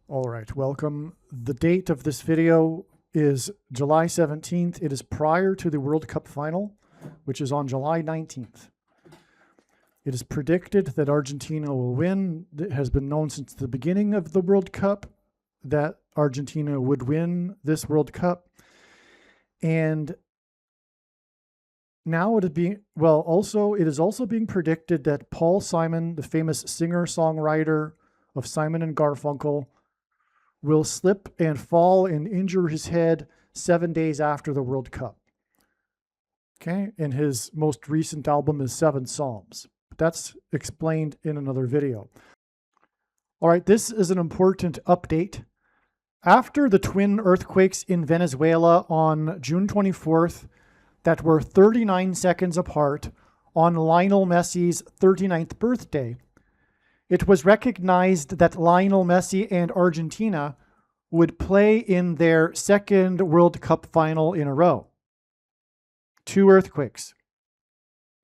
All right, welcome. The date of this video is July 17th. It is prior to the World Cup final, which is on July 19th. It is predicted that Argentina will win. It has been known since the beginning of the World Cup that Argentina would win this World Cup. And now it is also being predicted that Paul Simon, the famous singer-songwriter of Simon and Garfunkel, will slip and fall and injure his head 7 days after the World Cup. Okay, and his most recent album is 7 Psalms. But that's explained in another video. All right, this is an important update. After the twin earthquakes in Venezuela on June 24th that were 39 seconds apart on Lionel Messi's 39th birthday, it was recognized that Lionel Messi and Argentina would play in their second World Cup final in a row. 2 earthquakes.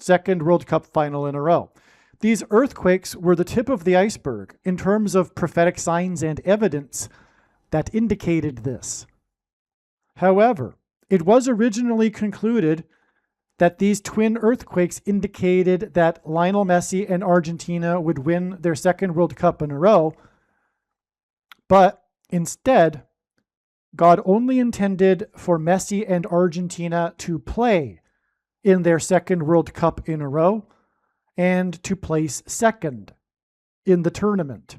Second World Cup final in a row. These earthquakes were the tip of the iceberg in terms of prophetic signs and evidence that indicated this. However, it was originally concluded that these twin earthquakes indicated that Lionel Messi and Argentina would win their second World Cup in a row, but instead, God only intended for Messi and Argentina to play in their second World Cup in a row and to place second in the tournament.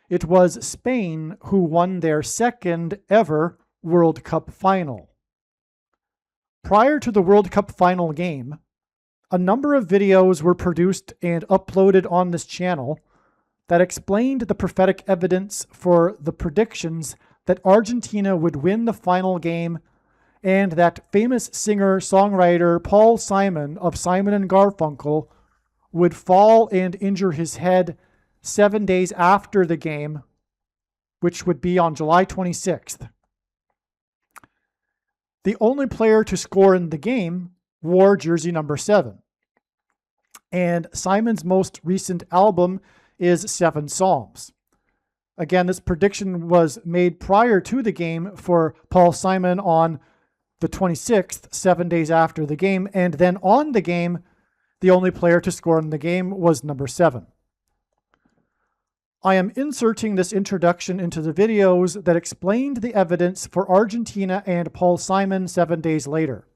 It was Spain who won their second ever World Cup final. Prior to the World Cup final game, a number of videos were produced and uploaded on this channel that explained the prophetic evidence for the predictions that Argentina would win the final game and that famous singer-songwriter Paul Simon of Simon and Garfunkel would fall and injure his head 7 days after the game, which would be on July 26th. The only player to score in the game wore jersey number 7. And Simon's most recent album is 7 Psalms. Again, this prediction was made prior to the game for Paul Simon on the 26th, 7 days after the game. And then on the game, the only player to score in the game was number 7. I am inserting this introduction into the videos that explained the evidence for Argentina and Paul Simon 7 days later.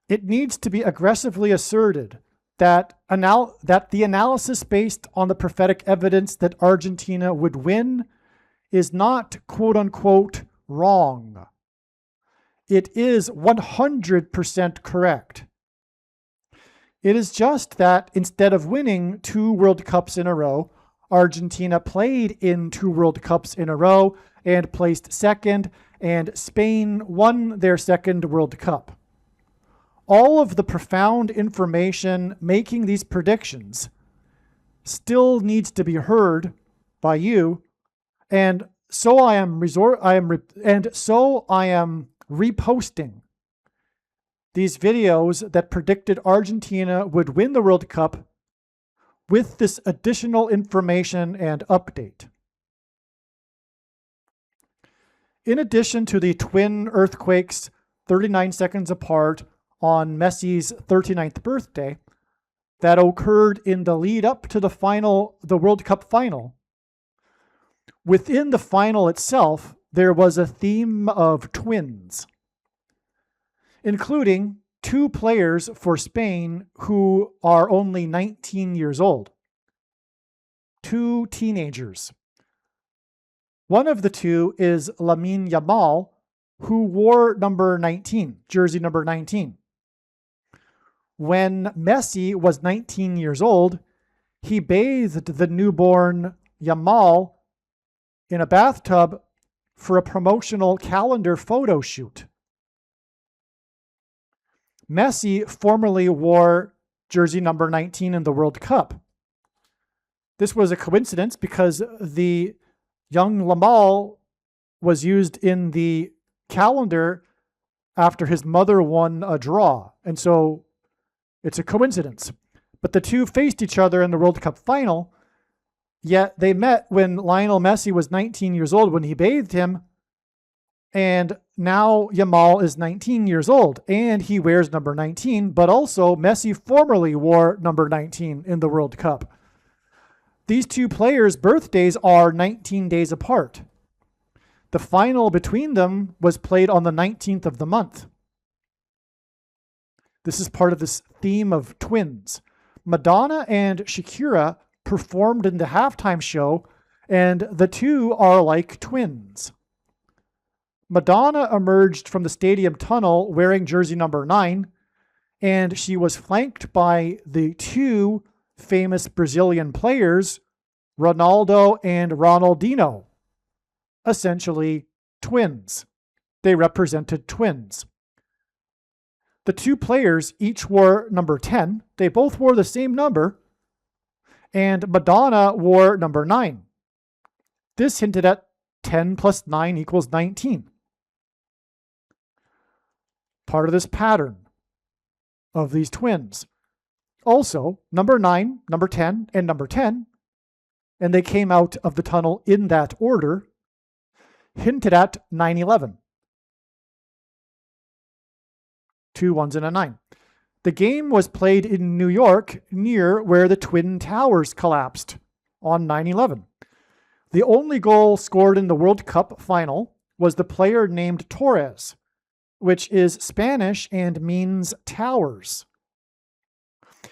It needs to be aggressively asserted that the analysis based on the prophetic evidence that Argentina would win is not quote-unquote wrong. It is 100% correct. It is just that instead of winning 2 World Cups in a row, Argentina played in 2 World Cups in a row and placed second, and Spain won their second World Cup. All of the profound information making these predictions still needs to be heard by you, and so I am reposting these videos that predicted Argentina would win the World Cup with this additional information and update. In addition to the twin earthquakes 39 seconds apart on Messi's 39th birthday that occurred in the lead up to the World Cup final, within the final itself, there was a theme of twins, including 2 players for Spain who are only 19 years old. 2 teenagers. One of the 2 is Lamine Yamal, who wore number 19, jersey number 19. When Messi was 19 years old, he bathed the newborn Yamal in a bathtub for a promotional calendar photo shoot. Messi formerly wore jersey number 19 in the World Cup. This was a coincidence because the young Yamal was used in the calendar after his mother won a draw. And so it's a coincidence. But the 2 faced each other in the World Cup final, Yet they met when Lionel Messi was 19 years old when he bathed him. And now Yamal is 19 years old and he wears number 19, but also Messi formerly wore number 19 in the World Cup. These two players' birthdays are 19 days apart. The final between them was played on the 19th of the month. This is part of this theme of twins. Madonna and Shakira performed in the halftime show, and the two are like twins. Madonna emerged from the stadium tunnel wearing jersey number 9, and she was flanked by the two famous Brazilian players, Ronaldo and Ronaldinho, essentially twins. They represented twins. The two players each wore number 10. They both wore the same number, and Madonna wore number 9. This hinted at 10 plus 9 equals 19. Part of this pattern of these twins. Also, number 9, number 10, and number 10, and they came out of the tunnel in that order, hinted at 9/11. 2 ones and a 9. The game was played in New York, near where the Twin Towers collapsed on 9/11. The only goal scored in the World Cup final was the player named Torres, which is Spanish and means towers.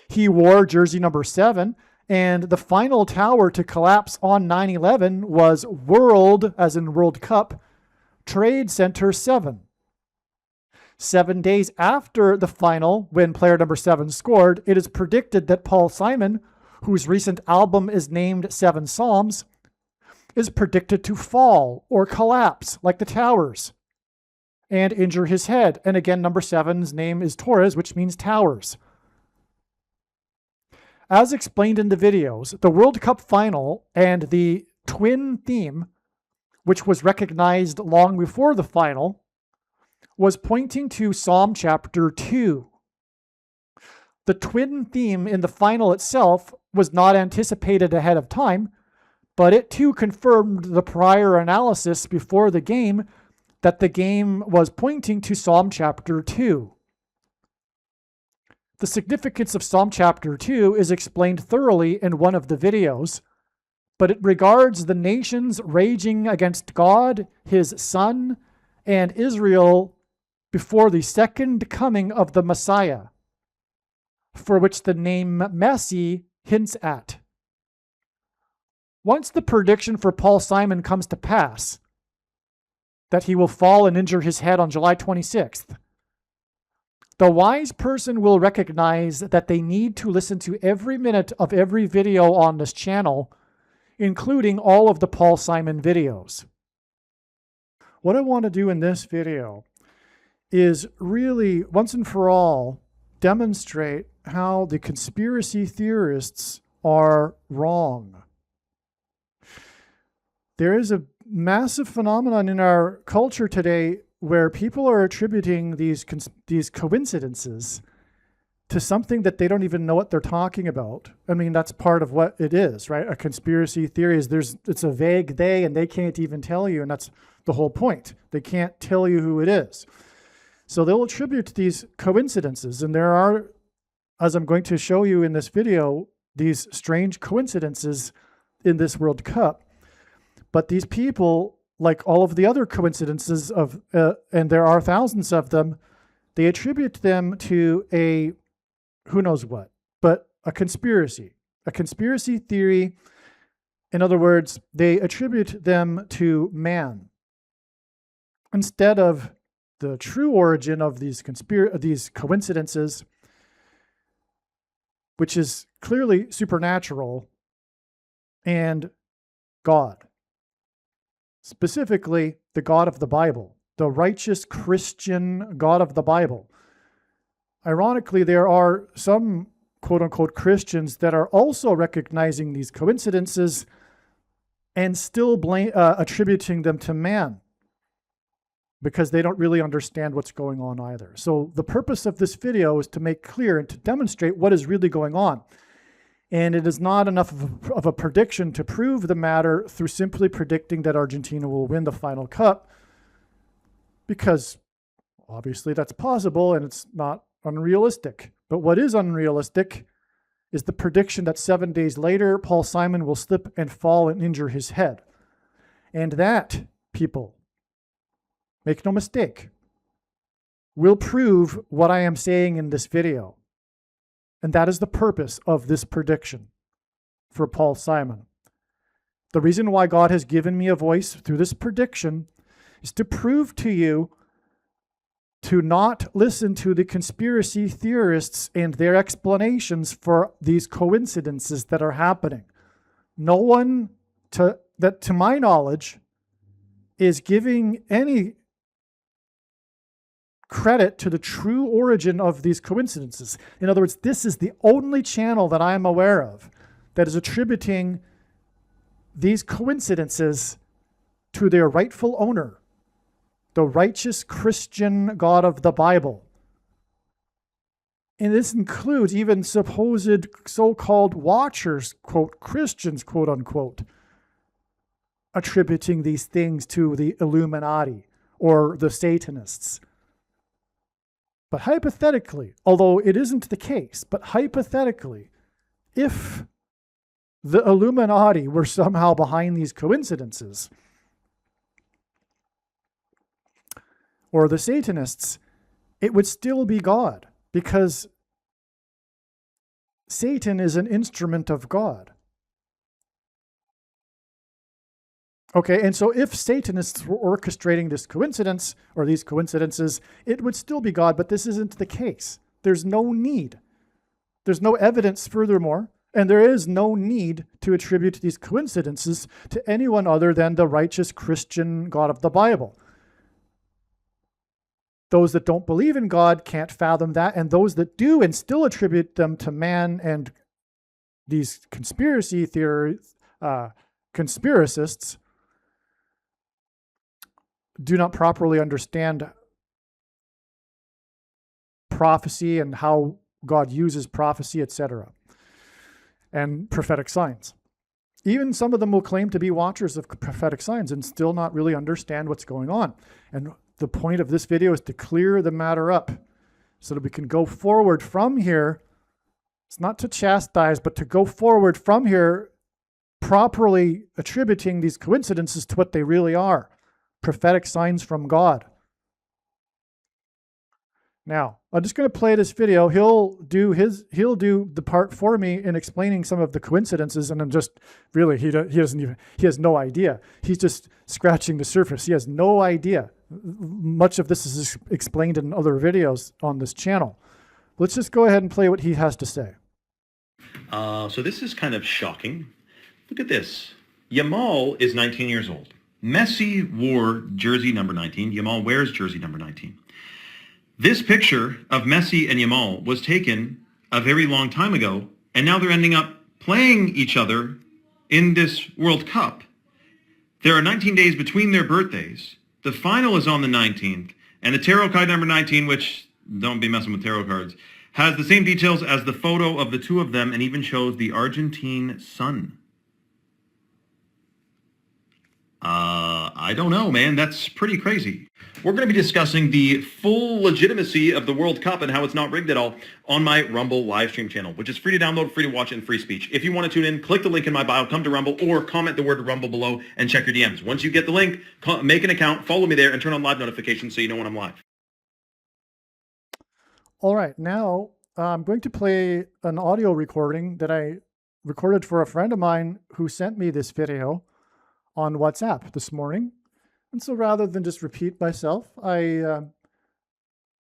He wore jersey number 7, and the final tower to collapse on 9/11 was World, as in World Cup, Trade Center 7. 7 days after the final, when player number 7 scored, it is predicted that Paul Simon, whose recent album is named 7 Psalms, is predicted to fall or collapse like the towers and injure his head. And again, number 7's name is Torres, which means towers. As explained in the videos, the World Cup final and the twin theme, which was recognized long before the final, was pointing to Psalm chapter 2. The twin theme in the final itself was not anticipated ahead of time, but it too confirmed the prior analysis before the game that the game was pointing to Psalm chapter 2. The significance of Psalm chapter 2 is explained thoroughly in one of the videos, but it regards the nations raging against God, his Son, and Israel before the second coming of the Messiah, for which the name Messi hints at. Once the prediction for Paul Simon comes to pass, that he will fall and injure his head on July 26th, the wise person will recognize that they need to listen to every minute of every video on this channel, including all of the Paul Simon videos. What I want to do in this video is really, once and for all, demonstrate how the conspiracy theorists are wrong. There is a massive phenomenon in our culture today where people are attributing these coincidences to something that they don't even know what they're talking about. I mean, that's part of what it is, right? A conspiracy theory is it's a vague they, and they can't even tell you, and that's the whole point. They can't tell you who it is. So they'll attribute these coincidences, and there are, as I'm going to show you in this video, these strange coincidences in this World Cup. But these people, like all of the other coincidences of, and there are thousands of them, they attribute them to a, who knows what, but a conspiracy theory. In other words, they attribute them to man instead of the true origin of these coincidences, which is clearly supernatural, and God. Specifically, the God of the Bible, the righteous Christian God of the Bible. Ironically, there are some quote-unquote Christians that are also recognizing these coincidences and still attributing them to man, because they don't really understand what's going on either. So the purpose of this video is to make clear and to demonstrate what is really going on. And it is not enough of a prediction to prove the matter through simply predicting that Argentina will win the final cup, because obviously that's possible and it's not unrealistic. But what is unrealistic is the prediction that 7 days later, Paul Simon will slip and fall and injure his head. And that, people, make no mistake, will prove what I am saying in this video. And that is the purpose of this prediction for Paul Simon. The reason why God has given me a voice through this prediction is to prove to you to not listen to the conspiracy theorists and their explanations for these coincidences that are happening. No one, to my knowledge, is giving any credit to the true origin of these coincidences. In other words, this is the only channel that I am aware of that is attributing these coincidences to their rightful owner, the righteous Christian God of the Bible. And this includes even supposed so-called watchers, quote, Christians, quote unquote, attributing these things to the Illuminati or the Satanists. But hypothetically, although it isn't the case, but hypothetically, if the Illuminati were somehow behind these coincidences, or the Satanists, it would still be God, because Satan is an instrument of God. Okay, and so if Satanists were orchestrating this coincidence, or these coincidences, it would still be God, but this isn't the case. There's no need. There's no evidence, furthermore, and there is no need to attribute these coincidences to anyone other than the righteous Christian God of the Bible. Those that don't believe in God can't fathom that, and those that do and still attribute them to man and these conspiracy theories, conspiracists, do not properly understand prophecy and how God uses prophecy, etc., and prophetic signs. Even some of them will claim to be watchers of prophetic signs and still not really understand what's going on. And the point of this video is to clear the matter up so that we can go forward from here. It's not to chastise, but to go forward from here, properly attributing these coincidences to what they really are. Prophetic signs from God. Now, I'm just going to play this video. He'll do the part for me in explaining some of the coincidences, and I'm just really he has no idea. He's just scratching the surface. He has no idea. Much of this is explained in other videos on this channel. Let's just go ahead and play what he has to say. So this is kind of shocking. Look at this. Yamal is 19 years old. Messi wore jersey number 19. Yamal wears jersey number 19. This picture of Messi and Yamal was taken a very long time ago, and now they're ending up playing each other in this World Cup. There are 19 days between their birthdays. The final is on the 19th, and the tarot card number 19, which, don't be messing with tarot cards, has the same details as the photo of the two of them and even shows the Argentine sun. I don't know, man. That's pretty crazy. We're going to be discussing the full legitimacy of the World Cup and how it's not rigged at all on my Rumble live stream channel, which is free to download, free to watch, and free speech. If you want to tune in, click the link in my bio, come to Rumble, or comment the word Rumble below and check your DMs. Once you get the link, make an account, follow me there, and turn on live notifications so you know when I'm live. All right, now I'm going to play an audio recording that I recorded for a friend of mine who sent me this video on WhatsApp this morning. And so rather than just repeat myself, I'm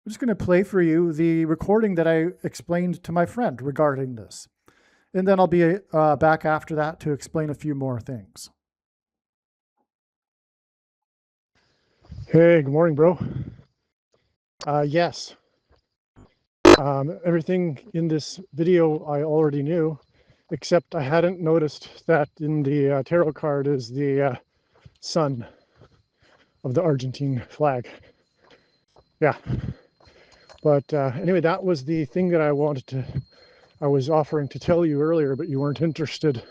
just going to play for you the recording that I explained to my friend regarding this. And then I'll be back after that to explain a few more things. Hey, good morning, bro. Yes. Everything in this video I already knew, except I hadn't noticed that in the tarot card is the sun of the Argentine flag. Yeah. But anyway, that was the thing that I wanted to I was offering to tell you earlier, but you weren't interested.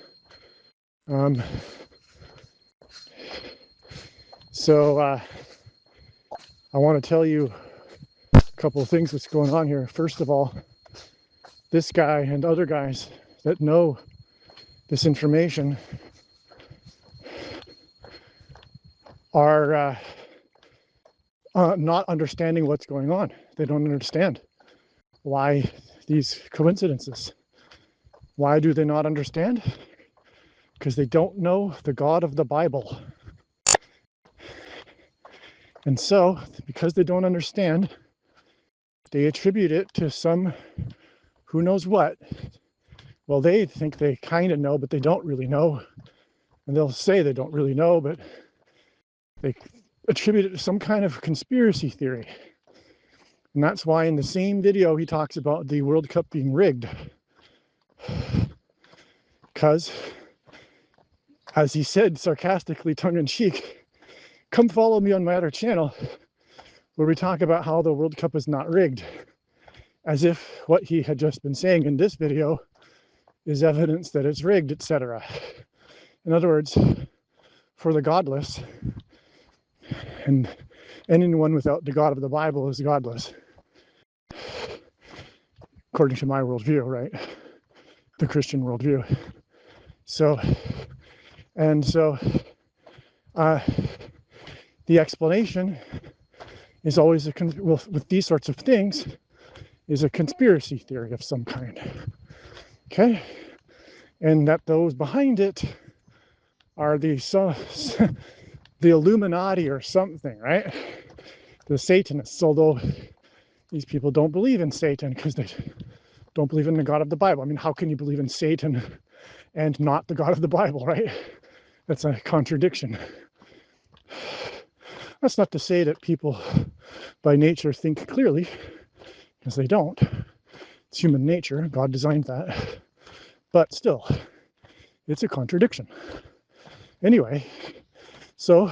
So I want to tell you a couple of things that's going on here. First of all, this guy and other guys that know this information are not understanding what's going on. They don't understand why these coincidences. Why do they not understand? Because they don't know the God of the Bible. And so, because they don't understand, they attribute it to some who knows what. Well, they think they kind of know, but they don't really know. And they'll say they don't really know, but they attribute it to some kind of conspiracy theory. And that's why in the same video he talks about the World Cup being rigged. Because, as he said sarcastically, tongue-in-cheek, come follow me on my other channel where we talk about how the World Cup is not rigged. As if what he had just been saying in this video is evidence that it's rigged, etc. In other words, for the godless, and anyone without the God of the Bible is godless, according to my worldview, right? The Christian worldview. So the explanation is always with these sorts of things is a conspiracy theory of some kind. Okay, and that those behind it are the Illuminati or something, right? The Satanists, although these people don't believe in Satan because they don't believe in the God of the Bible. I mean, how can you believe in Satan and not the God of the Bible, right? That's a contradiction. That's not to say that people by nature think clearly, because they don't. It's human nature. God designed that. But still, it's a contradiction. Anyway, so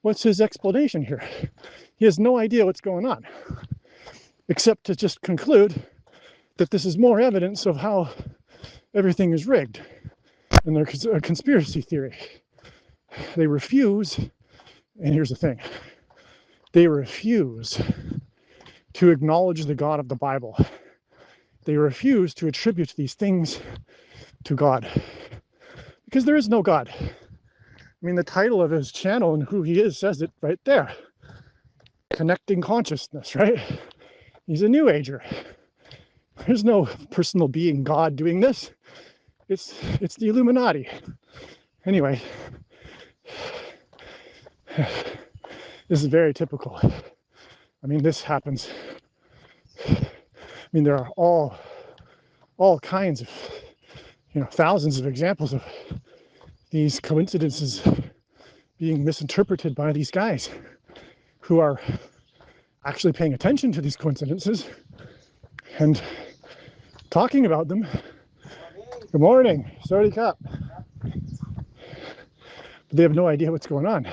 what's his explanation here? He has no idea what's going on, except to just conclude that this is more evidence of how everything is rigged and there's a conspiracy theory. They refuse, and here's the thing, they refuse to acknowledge the God of the Bible. They refuse to attribute these things to God, because there is no God. I mean, the title of his channel and who he is says it right there. Connecting consciousness, right? He's a New Ager. There's no personal being God doing this. It's the Illuminati. Anyway, this is very typical. I mean, this happens. I mean, there are all kinds of, thousands of examples of these coincidences being misinterpreted by these guys who are actually paying attention to these coincidences and talking about them. Good morning. Sorry, Cup. But they have no idea what's going on.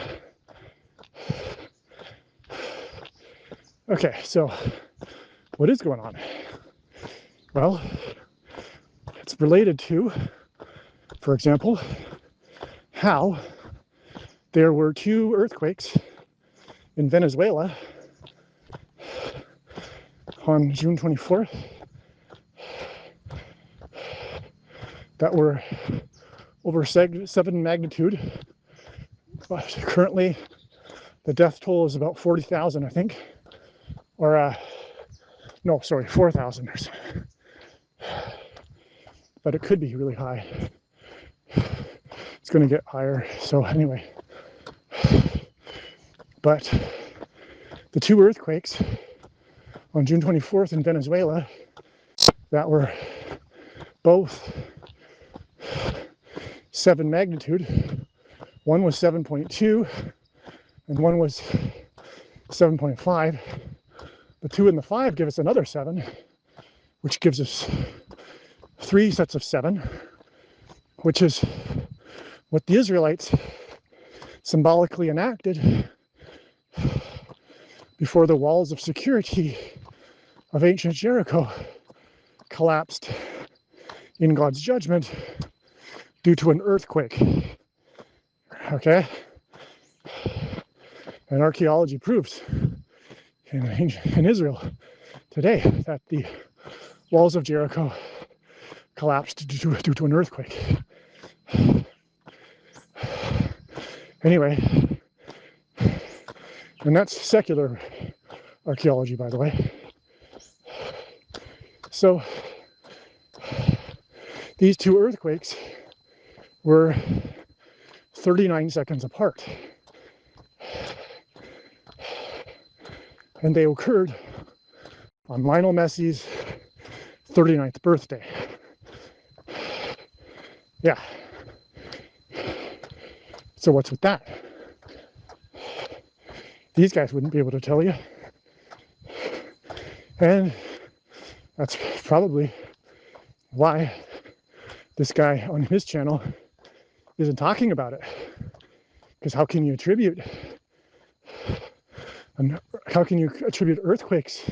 Okay, so what is going on? Well, it's related to, for example, how there were 2 earthquakes in Venezuela on June 24th that were over 7 magnitude. But currently, the death toll is about 40,000, I think. Or, no, sorry, 4,000 or so. But it could be really high. It's going to get higher. So anyway, but the 2 earthquakes on June 24th in Venezuela that were both 7 magnitude, one was 7.2 and one was 7.5. The 2 and the 5 give us another 7, which gives us 3 sets of 7, which is what the Israelites symbolically enacted before the walls of security of ancient Jericho collapsed in God's judgment due to an earthquake. Okay? And archaeology proves in Israel today that the walls of Jericho collapsed due to an earthquake. Anyway, and that's secular archaeology, by the way. So these two earthquakes were 39 seconds apart. And they occurred on Lionel Messi's 39th birthday. Yeah. So what's with that? These guys wouldn't be able to tell you. And that's probably why this guy on his channel isn't talking about it. Because how can you attribute earthquakes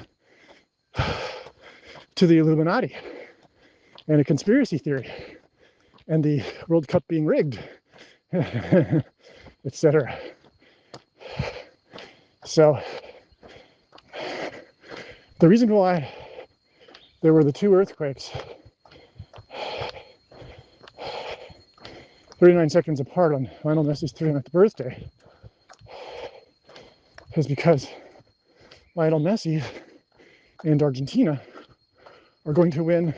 to the Illuminati and a conspiracy theory and the World Cup being rigged, etc. So the reason why there were the two earthquakes 39 seconds apart on Lionel Messi's 39th birthday is because Lionel Messi and Argentina are going to win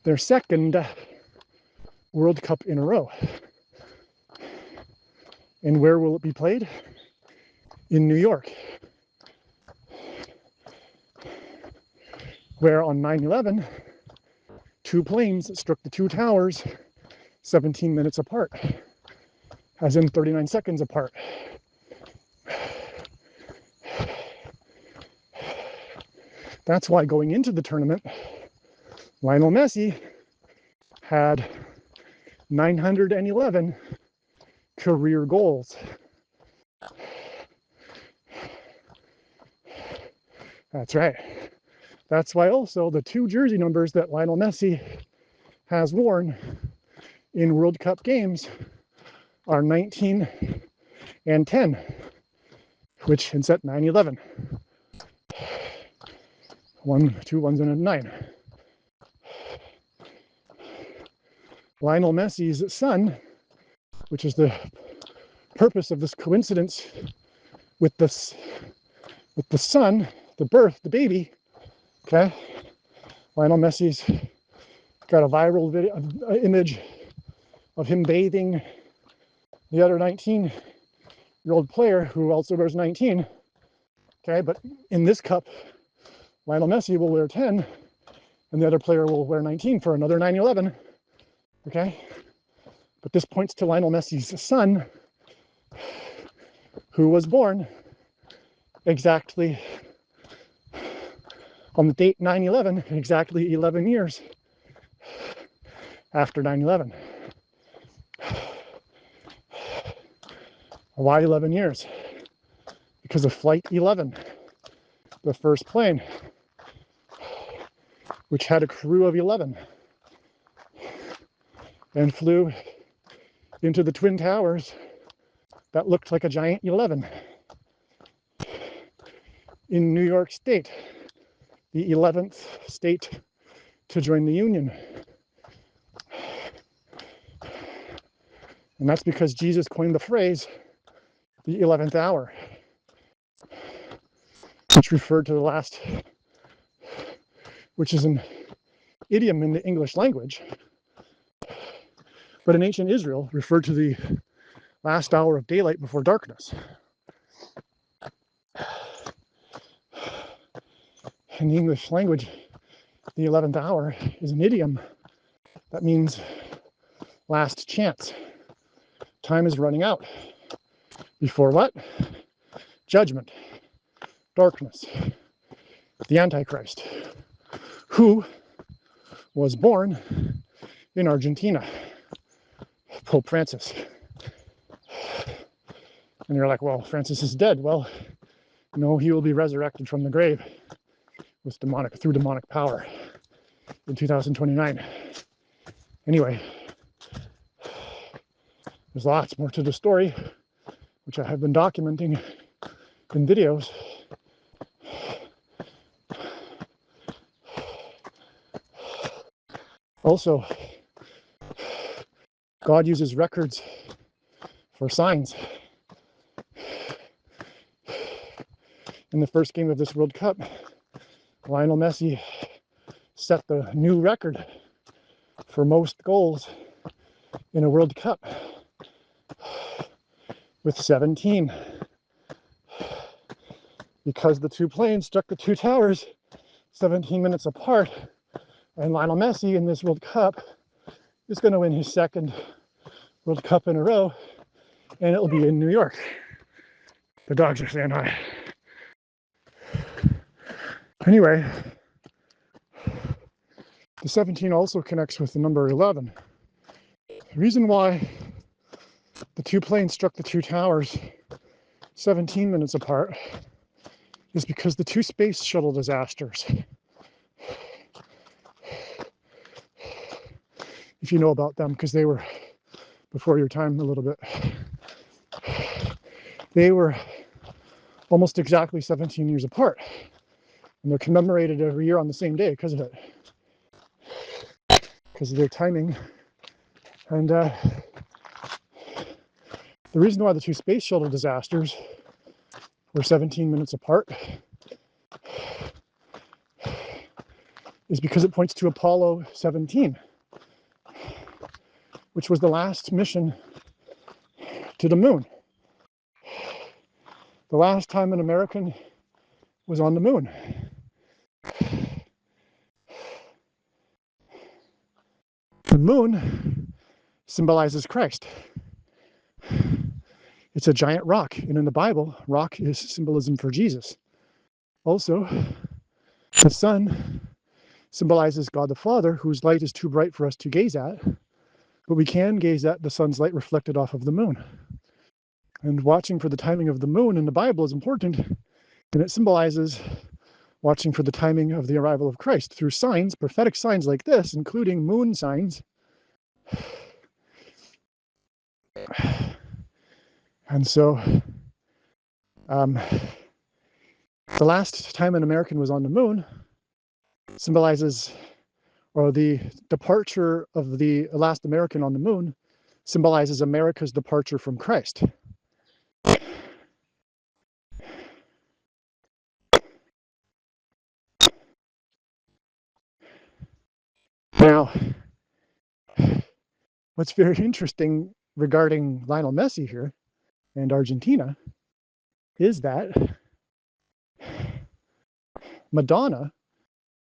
their second World Cup in a row. And where will it be played? In New York, where on 9/11, two planes struck the two towers 17 minutes apart, as in 39 seconds apart. That's why going into the tournament, Lionel Messi had 911 career goals. That's right. That's why also the two jersey numbers that Lionel Messi has worn in World Cup games are 19 and 10, which is at 9/11. 2 ones and a 9. Lionel Messi's son, which is the purpose of this coincidence with the son, the birth, the baby. Okay, Lionel Messi's got a viral image of him bathing the other 19-year-old player who also wears 19. Okay, but in this cup, Lionel Messi will wear 10, and the other player will wear 19 for another 9/11. Okay, but this points to Lionel Messi's son, who was born exactly on the date 9/11, exactly 11 years after 9/11. Why 11 years? Because of Flight 11, the first plane, which had a crew of 11, and flew into the Twin Towers that looked like a giant 11 in New York State, the 11th state to join the Union. And that's because Jesus coined the phrase, the 11th hour, which referred to the last, which is an idiom in the English language, but in ancient Israel referred to the last hour of daylight before darkness. In the English language, the 11th hour is an idiom that means last chance. Time is running out. Before what? Judgment, darkness, the Antichrist, who was born in Argentina, Pope Francis. And you're like, well, Francis is dead. Well, no, he will be resurrected from the grave through demonic power in 2029. Anyway, there's lots more to the story, which I have been documenting in videos. Also, God uses records for signs. In the first game of this World Cup, Lionel Messi set the new record for most goals in a World Cup with 17. Because the two planes struck the two towers 17 minutes apart, and Lionel Messi in this World Cup is going to win his second World Cup in a row, and it'll be in New York. The dogs are saying hi. Anyway, the 17 also connects with the number 11. The reason why the two planes struck the two towers 17 minutes apart is because the two space shuttle disasters, if you know about them, because they were before your time a little bit, they were almost exactly 17 years apart, and they're commemorated every year on the same day because of it, because of their timing. And the reason why the two space shuttle disasters were 17 minutes apart is because it points to Apollo 17, which was the last mission to the moon. The last time an American was on the moon. The moon symbolizes Christ. It's a giant rock, and in the Bible, rock is symbolism for Jesus. Also, the sun symbolizes God the Father, whose light is too bright for us to gaze at, but we can gaze at the sun's light reflected off of the moon. And watching for the timing of the moon in the Bible is important, and it symbolizes watching for the timing of the arrival of Christ through signs, prophetic signs like this, including moon signs. And so, the last time an American was on the moon symbolizes, or the departure of the last American on the moon symbolizes America's departure from Christ. Now, what's very interesting regarding Lionel Messi here and Argentina is that Madonna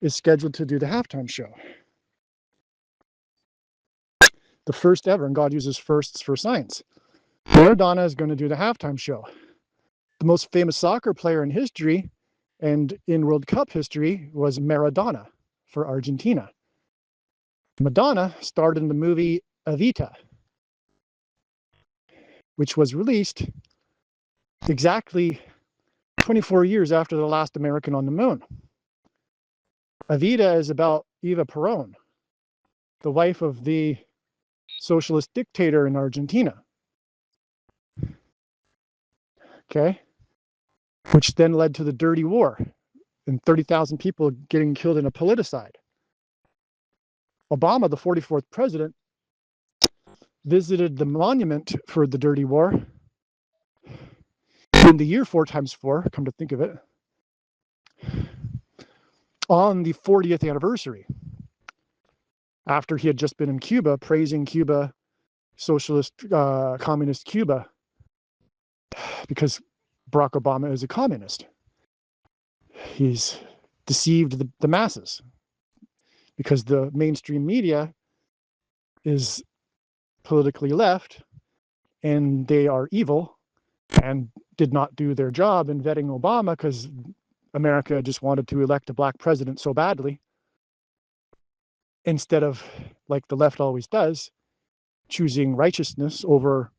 is scheduled to do the halftime show. The first ever, and God uses firsts for signs. Madonna is going to do the halftime show. The most famous soccer player in history and in World Cup history was Maradona for Argentina. Madonna starred in the movie Evita, which was released exactly 24 years after the last American on the moon. Evita is about Eva Perón, the wife of the socialist dictator in Argentina. Okay? Which then led to the Dirty War and 30,000 people getting killed in a politicide. Obama, the 44th president, visited the monument for the Dirty War in the year 4 times 4, come to think of it, on the 40th anniversary, after he had just been in Cuba, praising Cuba, socialist, communist Cuba, because Barack Obama is a communist. He's deceived the masses because the mainstream media is politically left and they are evil and did not do their job in vetting Obama because America just wanted to elect a black president so badly, instead of, like the left always does, choosing righteousness over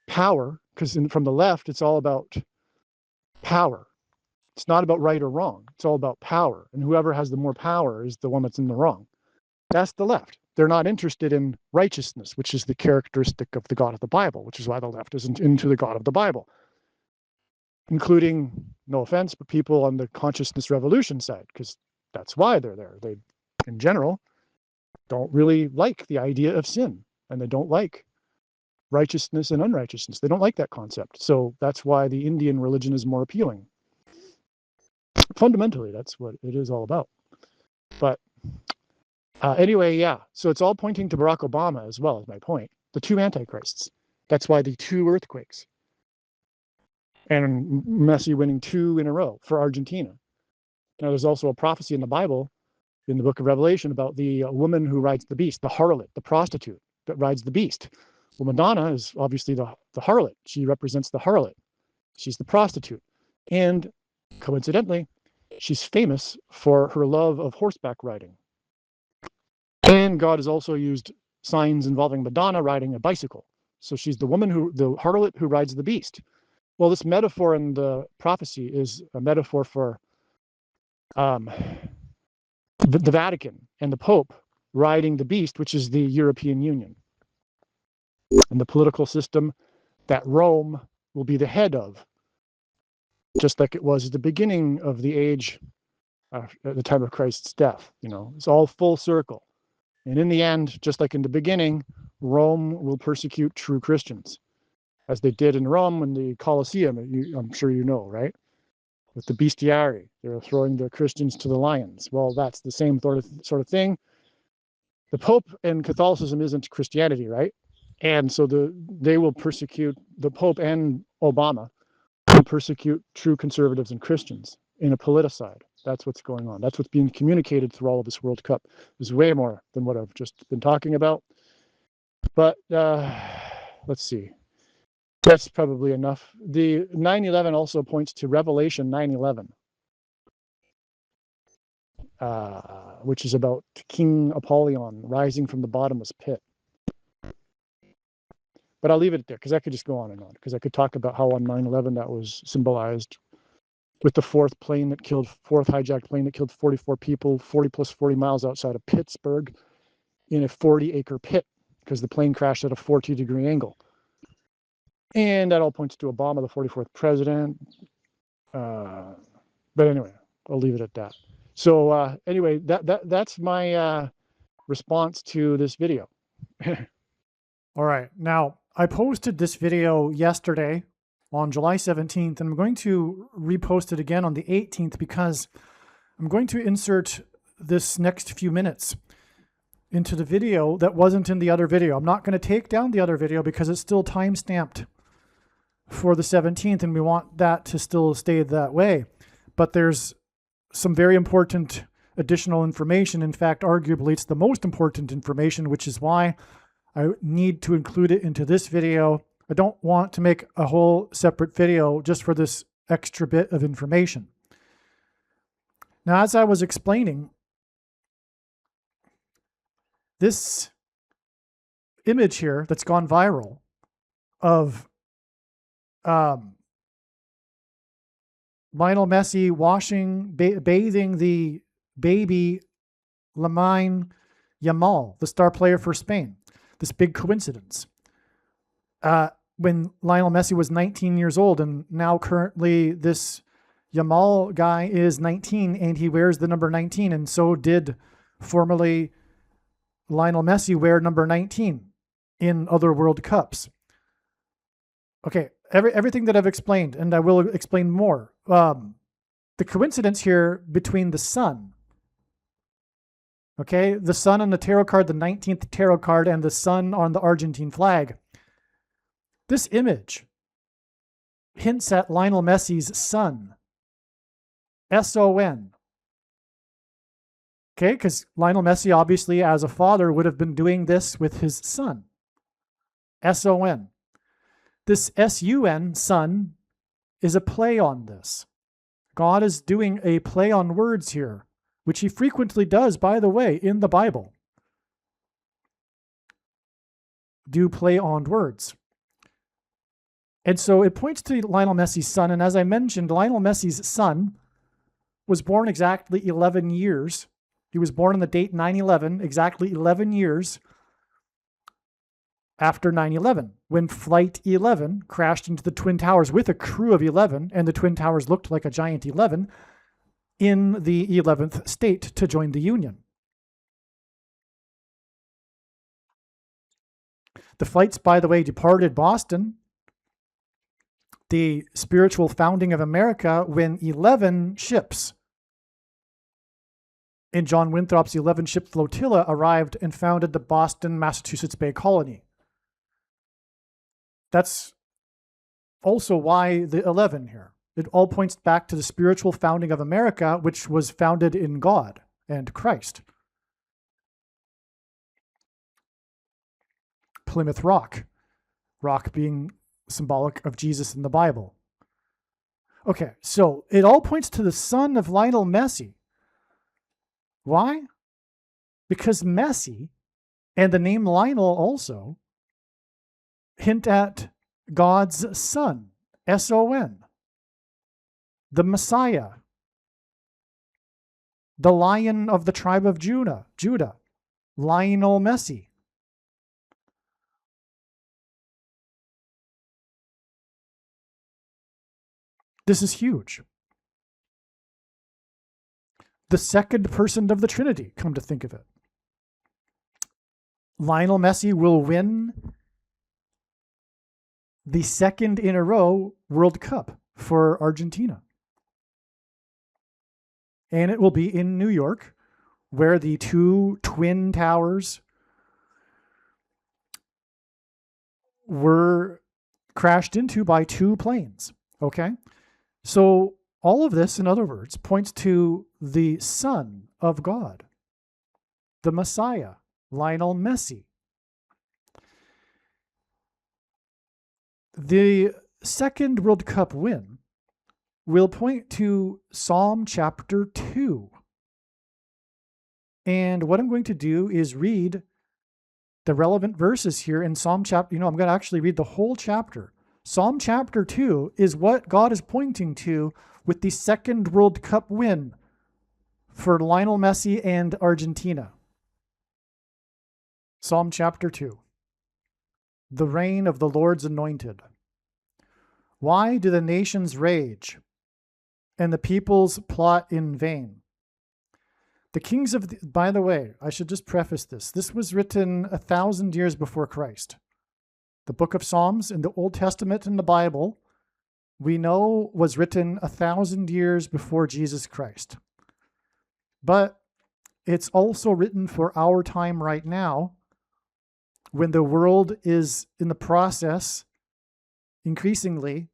power, because from the left, it's all about power. It's not about right or wrong. It's all about power. And whoever has the more power is the one that's in the wrong. That's the left. they're not interested in righteousness, which is the characteristic of the God of the Bible, which is why the left isn't into the God of the Bible, including, no offense, but people on the consciousness revolution side, because that's why they're there. They, in general, don't really like the idea of sin, and they don't like righteousness and unrighteousness. They don't like that concept. So that's why the Indian religion is more appealing. Fundamentally, that's what it is all about. But anyway, yeah. So it's all pointing to Barack Obama as well, is my point. The two antichrists. That's why the two earthquakes. And Messi winning 2 in a row for Argentina. Now, there's also a prophecy in the Bible, in the book of Revelation, about the woman who rides the beast, the harlot, the prostitute that rides the beast. Well, Madonna is obviously the harlot. She represents the harlot. She's the prostitute. And coincidentally, she's famous for her love of horseback riding. And God has also used signs involving Madonna riding a bicycle. So she's the woman the harlot who rides the beast. Well, this metaphor in the prophecy is a metaphor for the Vatican and the Pope riding the beast, which is the European Union, and the political system that Rome will be the head of, just like it was at the beginning of the age at the time of Christ's death. You know, it's all full circle. And in the end, just like in the beginning, Rome will persecute true Christians, as they did in Rome in the Colosseum. I'm sure you know, right? With the bestiary, they're throwing the Christians to the lions. Well, that's the same sort of thing. The Pope and Catholicism isn't Christianity, right? And so they will persecute, the Pope and Obama will persecute true conservatives and Christians in a politicide. That's what's going on. That's what's being communicated through all of this World Cup. There's way more than what I've just been talking about. But let's see. That's probably enough. The 9/11 also points to Revelation 9/11, which is about King Apollyon rising from the bottomless pit. But I'll leave it there because I could just go on and on, because I could talk about how on 9/11 that was symbolized with the fourth hijacked plane that killed 44 people, 40 plus 40 miles outside of Pittsburgh in a 40-acre pit, because the plane crashed at a 40-degree angle. And that all points to Obama, the 44th president. But anyway, I'll leave it at that. So anyway, that's my response to this video. All right. Now, I posted this video yesterday on July 17th, and I'm going to repost it again on the 18th because I'm going to insert this next few minutes into the video that wasn't in the other video. I'm not going to take down the other video because it's still time-stamped for the 17th, and we want that to still stay that way. But there's some very important additional information. In fact, arguably, it's the most important information, which is why I need to include it into this video. I don't want to make a whole separate video just for this extra bit of information. Now, as I was explaining, this image here that's gone viral of Lionel Messi bathing the baby Lamine Yamal, the star player for Spain. This big coincidence. When Lionel Messi was 19 years old, and now currently this Yamal guy is 19, and he wears the number 19, and so did formerly Lionel Messi wear number 19 in other World Cups. Okay, everything that I've explained, and I will explain more. The coincidence here between the sun, okay, the sun on the tarot card, the 19th tarot card, and the sun on the Argentine flag. This image hints at Lionel Messi's son, S-O-N. Okay, because Lionel Messi, obviously, as a father, would have been doing this with his son, S-O-N. This S-U-N, son, is a play on this. God is doing a play on words here, which he frequently does, by the way, in the Bible. Do play on words. And so it points to Lionel Messi's son. And as I mentioned, Lionel Messi's son was born exactly 11 years He was born on the date 9/11, exactly 11 years after 9/11, when Flight 11 crashed into the Twin Towers with a crew of 11, and the Twin Towers looked like a giant 11 in the 11th state to join the Union. The flights, by the way, departed Boston, the spiritual founding of America, when 11 ships in John Winthrop's 11-ship flotilla arrived and founded the Boston, Massachusetts Bay Colony. That's also why the 11 here. It all points back to the spiritual founding of America, which was founded in God and Christ. Plymouth Rock, rock being symbolic of Jesus in the Bible. Okay, so it all points to the son of Lionel Messi. Why? Because Messi and the name Lionel also hint at God's son, S-O-N, the Messiah, the Lion of the tribe of Judah, Lionel Messi. This is huge. The second person of the Trinity, come to think of it. Lionel Messi will win the second in a row World Cup for Argentina. And it will be in New York, where the two twin towers were crashed into by two planes. Okay? So all of this, in other words, points to the Son of God, the Messiah, Lionel Messi. The second World Cup win will point to Psalm chapter 2. And what I'm going to do is read the relevant verses here in Psalm chapter. I'm going to actually read the whole chapter. Psalm chapter 2 is what God is pointing to with the second World Cup win for Lionel Messi and Argentina. Psalm chapter 2. The reign of the Lord's anointed. Why do the nations rage and the peoples plot in vain? The kings of by the way, I should just preface this. This was written 1,000 years before Christ. The book of Psalms in the Old Testament and the Bible, we know was written 1,000 years before Jesus Christ. But it's also written for our time right now, when the world is in the process, increasingly,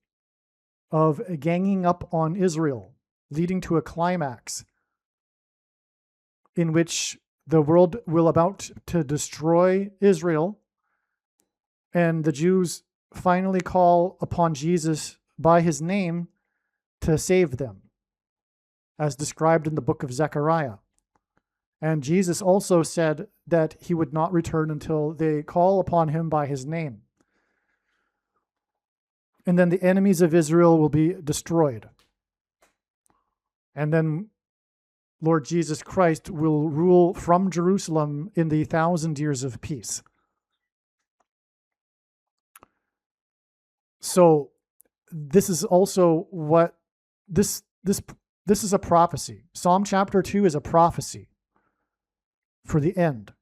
of ganging up on Israel, leading to a climax in which the world will about to destroy Israel, and the Jews finally call upon Jesus by his name to save them, as described in the book of Zechariah. And Jesus also said that he would not return until they call upon him by his name. And then the enemies of Israel will be destroyed. And then Lord Jesus Christ will rule from Jerusalem in the 1,000 years of peace. So this is also what this is a prophecy. Psalm chapter 2 is a prophecy for the end.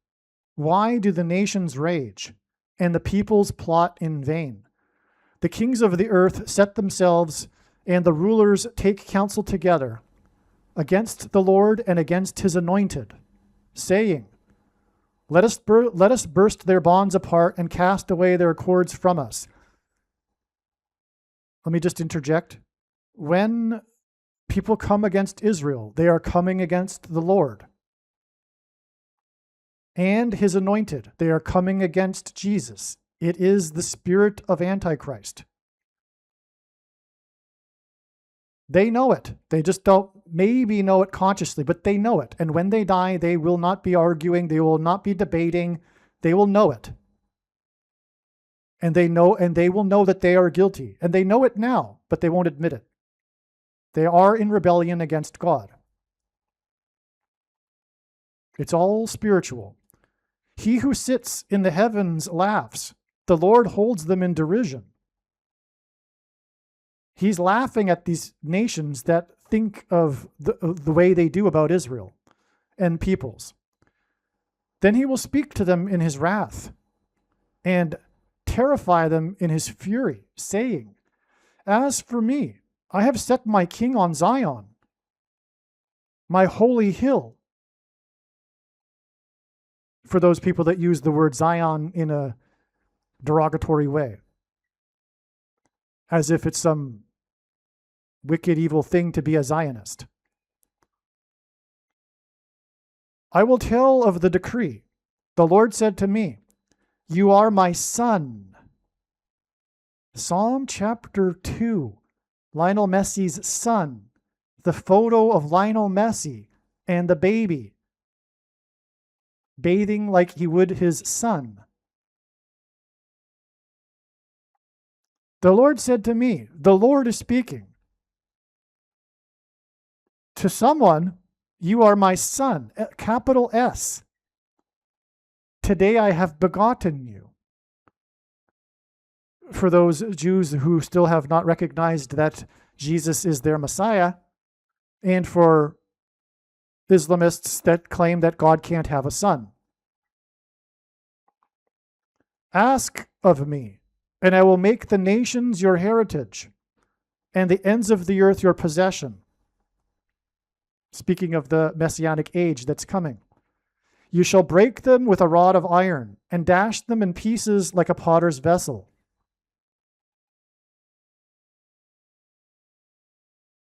Why do the nations rage and the peoples plot in vain? The kings of the earth set themselves, and the rulers take counsel together against the Lord and against his anointed, saying, let us burst their bonds apart and cast away their cords from us. Let me just interject. When people come against Israel, they are coming against the Lord and his anointed. They are coming against Jesus. It is the spirit of Antichrist. They know it. They just don't maybe know it consciously, but they know it. And when they die, they will not be arguing. They will not be debating. They will know it. And they will know that they are guilty. And they know it now, but they won't admit it. They are in rebellion against God. It's all spiritual. He who sits in the heavens laughs. The Lord holds them in derision. He's laughing at these nations that think of the way they do about Israel and peoples. Then he will speak to them in his wrath and terrify them in his fury, saying, "As for me, I have set my king on Zion, my holy hill." For those people that use the word Zion in a derogatory way, as if it's some wicked, evil thing to be a Zionist. I will tell of the decree. The Lord said to me, "You are my son." Psalm chapter 2, Lionel Messi's son, the photo of Lionel Messi and the baby, bathing like he would his son. The Lord said to me, the Lord is speaking to someone, "You are my son," capital S. "Today I have begotten you." For those Jews who still have not recognized that Jesus is their Messiah, and for Islamists that claim that God can't have a son. "Ask of me, and I will make the nations your heritage, and the ends of the earth your possession." Speaking of the messianic age that's coming. "You shall break them with a rod of iron, and dash them in pieces like a potter's vessel."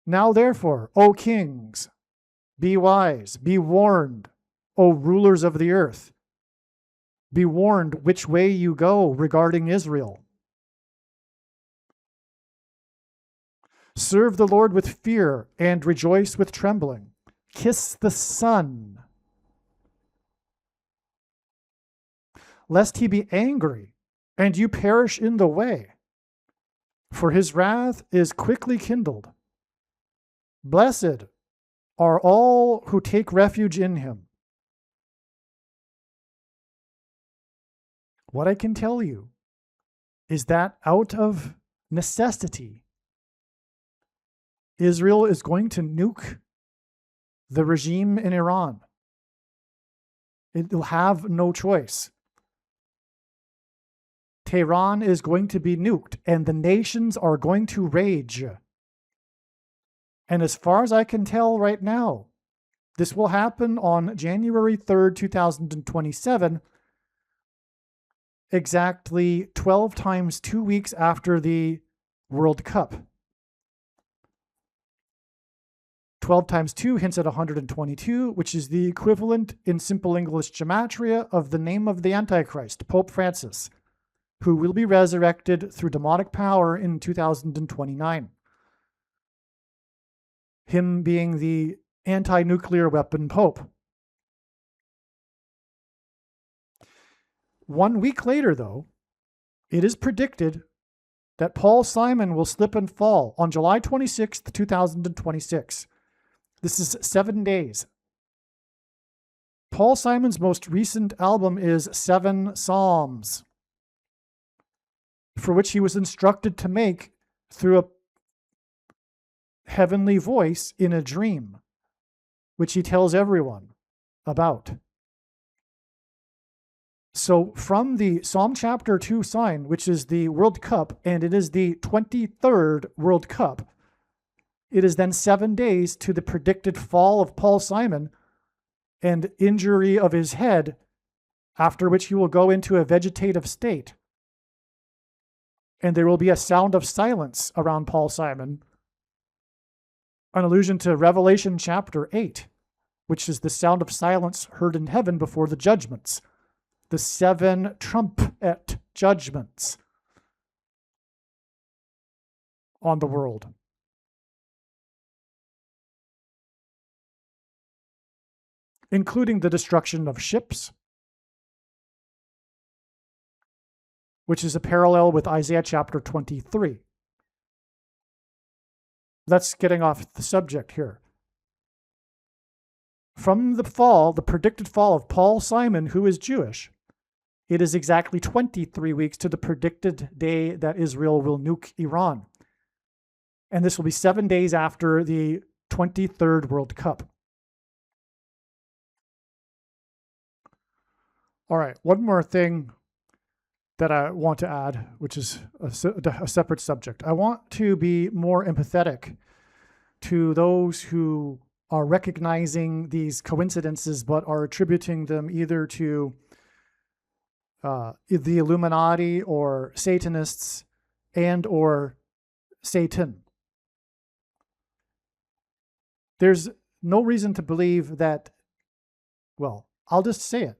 Now therefore, O kings, be wise, be warned, O rulers of the earth. Be warned which way you go regarding Israel. Serve the Lord with fear and rejoice with trembling. Kiss the Son, lest he be angry and you perish in the way, for his wrath is quickly kindled. Blessed are all who take refuge in him. What I can tell you is that out of necessity, Israel is going to nuke the regime in Iran. It will have no choice. Tehran is going to be nuked, and the nations are going to rage. And as far as I can tell right now, this will happen on January 3rd, 2027, exactly 12 times 2 weeks after the World Cup. 12 times 2 hints at 122, which is the equivalent in simple English gematria of the name of the Antichrist, Pope Francis, who will be resurrected through demonic power in 2029. Him being the anti-nuclear weapon Pope. 1 week later, though, it is predicted that Paul Simon will slip and fall on July 26th, 2026. This is 7 days. Paul Simon's most recent album is 7 Psalms, for which he was instructed to make through a heavenly voice in a dream, which he tells everyone about. So from the Psalm chapter 2 sign, which is the World Cup, and it is the 23rd World Cup, it is then 7 days to the predicted fall of Paul Simon and injury of his head, after which he will go into a vegetative state. And there will be a sound of silence around Paul Simon, an allusion to Revelation chapter 8, which is the sound of silence heard in heaven before the judgments, the 7 trumpet judgments on the world. Including the destruction of ships, which is a parallel with Isaiah chapter 23. That's getting off the subject here. from the fall, the predicted fall of Paul Simon, who is Jewish, it is exactly 23 weeks to the predicted day that Israel will nuke Iran. And this will be 7 days after the 23rd World Cup. All right, one more thing that I want to add, which is a separate subject. I want to be more empathetic to those who are recognizing these coincidences but are attributing them either to the Illuminati or Satanists and or Satan. There's no reason to believe that, well, I'll just say it.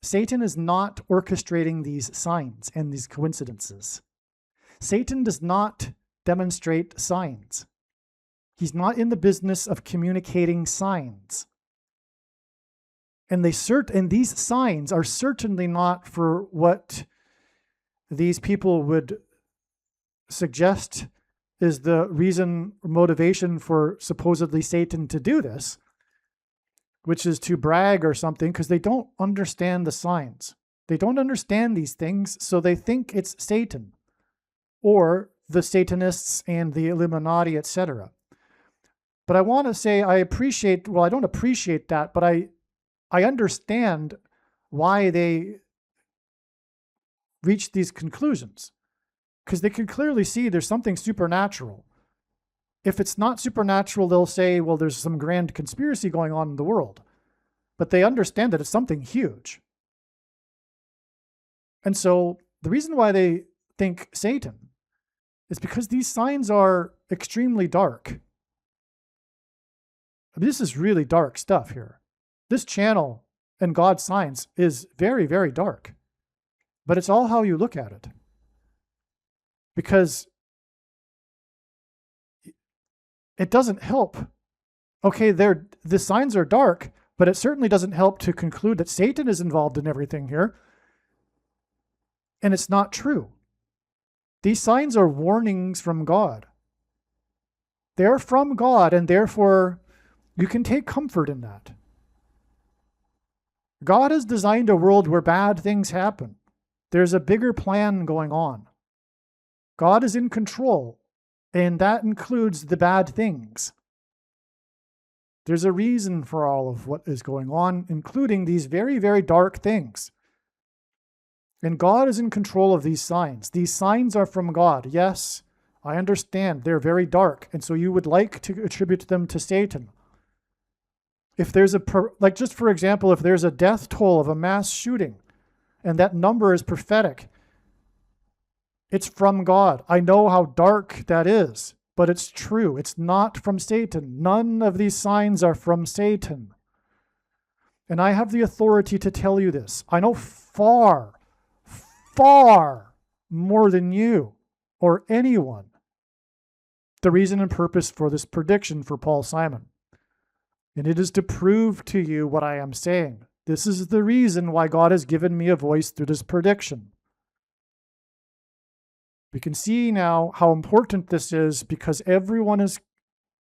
Satan is not orchestrating these signs and these coincidences. Satan does not demonstrate signs. He's not in the business of communicating signs. And these signs are certainly not for what these people would suggest is the reason or motivation for supposedly Satan to do this, which is to brag or something, because they don't understand the signs. They don't understand these things, so they think it's Satan or the Satanists and the Illuminati, etc. But I want to say I don't appreciate that, but I understand why they reach these conclusions, because they can clearly see there's something supernatural. If it's not supernatural, they'll say, well, there's some grand conspiracy going on in the world. But they understand that it's something huge. And so the reason why they think Satan is because these signs are extremely dark. I mean, this is really dark stuff here. This channel and God's signs is very, very dark. But it's all how you look at it. Because it doesn't help. Okay, the signs are dark, but it certainly doesn't help to conclude that Satan is involved in everything here. And it's not true. These signs are warnings from God. They're from God, and therefore you can take comfort in that. God has designed a world where bad things happen. There's a bigger plan going on. God is in control, and that includes the bad things. There's a reason for all of what is going on, including these very, very dark things. And God is in control of these signs. These signs are from God. Yes, I understand they're very dark, and so you would like to attribute them to Satan. If there's just for example, if there's a death toll of a mass shooting, and that number is prophetic, it's from God. I know how dark that is, but it's true. It's not from Satan. None of these signs are from Satan. And I have the authority to tell you this. I know far, far more than you or anyone the reason and purpose for this prediction for Paul Simon. And it is to prove to you what I am saying. This is the reason why God has given me a voice through this prediction. We can see now how important this is because everyone is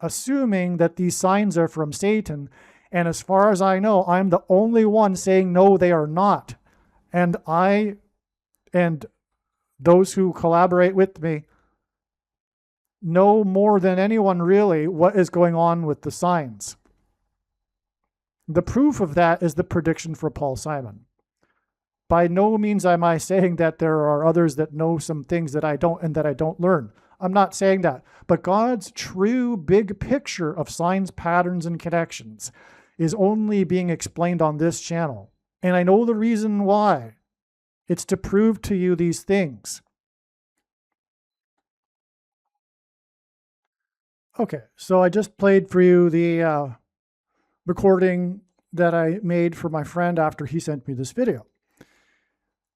assuming that these signs are from Satan. And as far as I know, I'm the only one saying, no, they are not. And I and those who collaborate with me know more than anyone really what is going on with the signs. The proof of that is the prediction for Paul Simon. By no means am I saying that there are others that know some things that I don't and that I don't learn. I'm not saying that. But God's true big picture of signs, patterns, and connections is only being explained on this channel. And I know the reason why. It's to prove to you these things. Okay, so I just played for you the recording that I made for my friend after he sent me this video.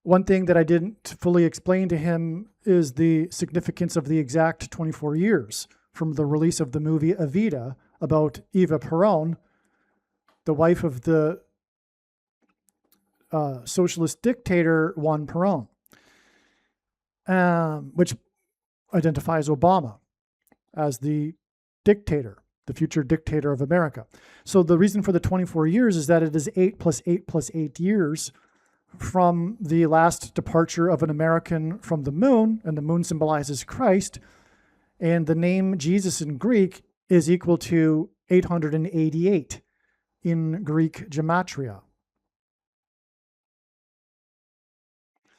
One thing that I didn't fully explain to him is the significance of the exact 24 years from the release of the movie Evita about Eva Peron, the wife of the socialist dictator Juan Perón, which identifies Obama as the dictator. the future dictator of America. So the reason for the 24 years is that it is 8 plus 8 plus 8 years from the last departure of an American from the moon, and the moon symbolizes Christ, and the name Jesus in Greek is equal to 888 in Greek gematria.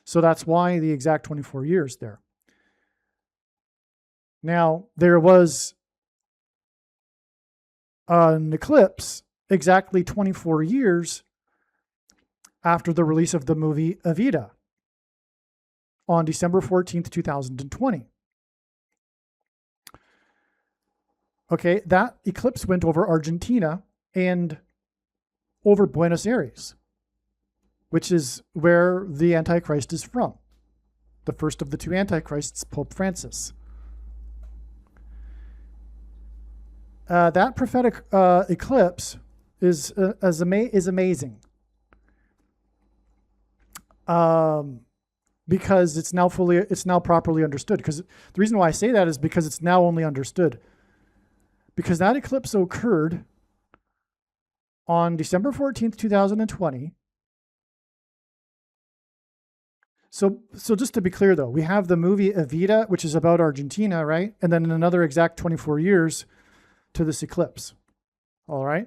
So that's why the exact 24 years there. Now, there was an eclipse exactly 24 years after the release of the movie Evita on December 14th, 2020. Okay, that eclipse went over Argentina and over Buenos Aires, which is where the Antichrist is from. The first of the two Antichrists, Pope Francis. That prophetic eclipse is amazing because it's now properly understood. Because the reason why I say that is because it's now only understood. Because that eclipse occurred on December 14th, 2020. So just to be clear, though, we have the movie Evita, which is about Argentina, right? And then in another exact 24 years to this eclipse. All right?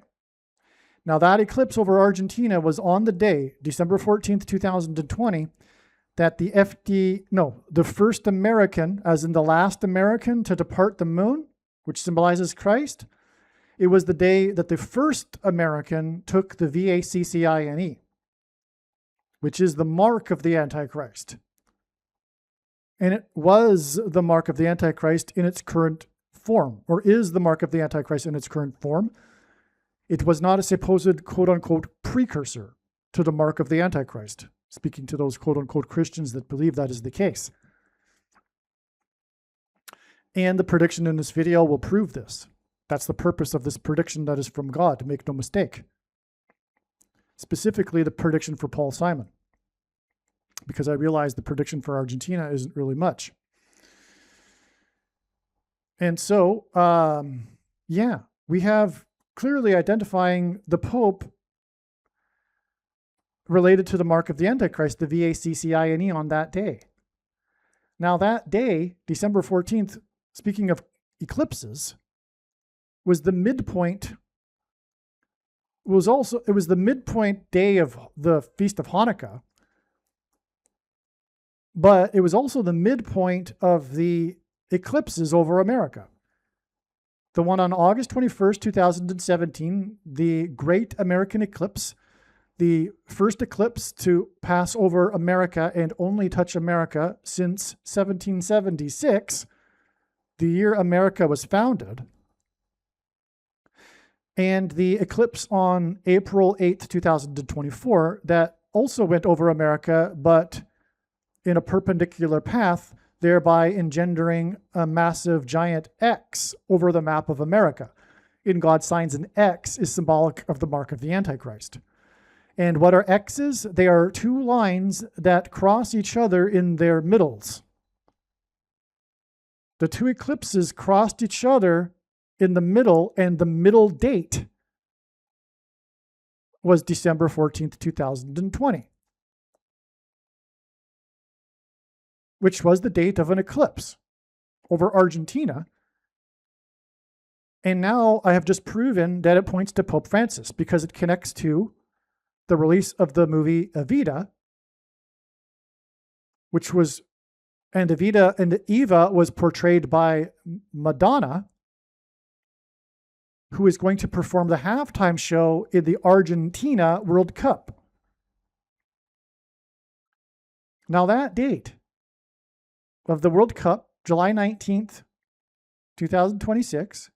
Now, that eclipse over Argentina was on the day, December 14th, 2020, that the first American, as in the last American to depart the moon, which symbolizes Christ, it was the day that the first American took the VACCINE, which is the mark of the Antichrist. And it was the mark of the Antichrist in its current form, or is the mark of the Antichrist in its current form. It was not a supposed quote-unquote precursor to the mark of the Antichrist, speaking to those quote-unquote Christians that believe that is the case. And the prediction in this video will prove this. That's the purpose of this prediction that is from God, to make no mistake. Specifically, the prediction for Paul Simon, because I realize the prediction for Argentina isn't really much. And so, we have clearly identifying the Pope related to the mark of the Antichrist, the VACCINE, on that day. Now, that day, December 14th, speaking of eclipses, was the midpoint. It was the midpoint day of the Feast of Hanukkah, but it was also the midpoint of the eclipses over America. The one on August 21st, 2017, the Great American Eclipse, the first eclipse to pass over America and only touch America since 1776, the year America was founded. And the eclipse on April 8th, 2024, that also went over America, but in a perpendicular path, thereby engendering a massive giant X over the map of America. In God's signs, an X is symbolic of the mark of the Antichrist. And what are X's? They are two lines that cross each other in their middles. The two eclipses crossed each other in the middle, and the middle date was December 14th, 2020, which was the date of an eclipse over Argentina. And now I have just proven that it points to Pope Francis because it connects to the release of the movie Evita, and Eva was portrayed by Madonna, who is going to perform the halftime show in the Argentina World Cup. Now, that date of the World Cup, July 19th, 2026,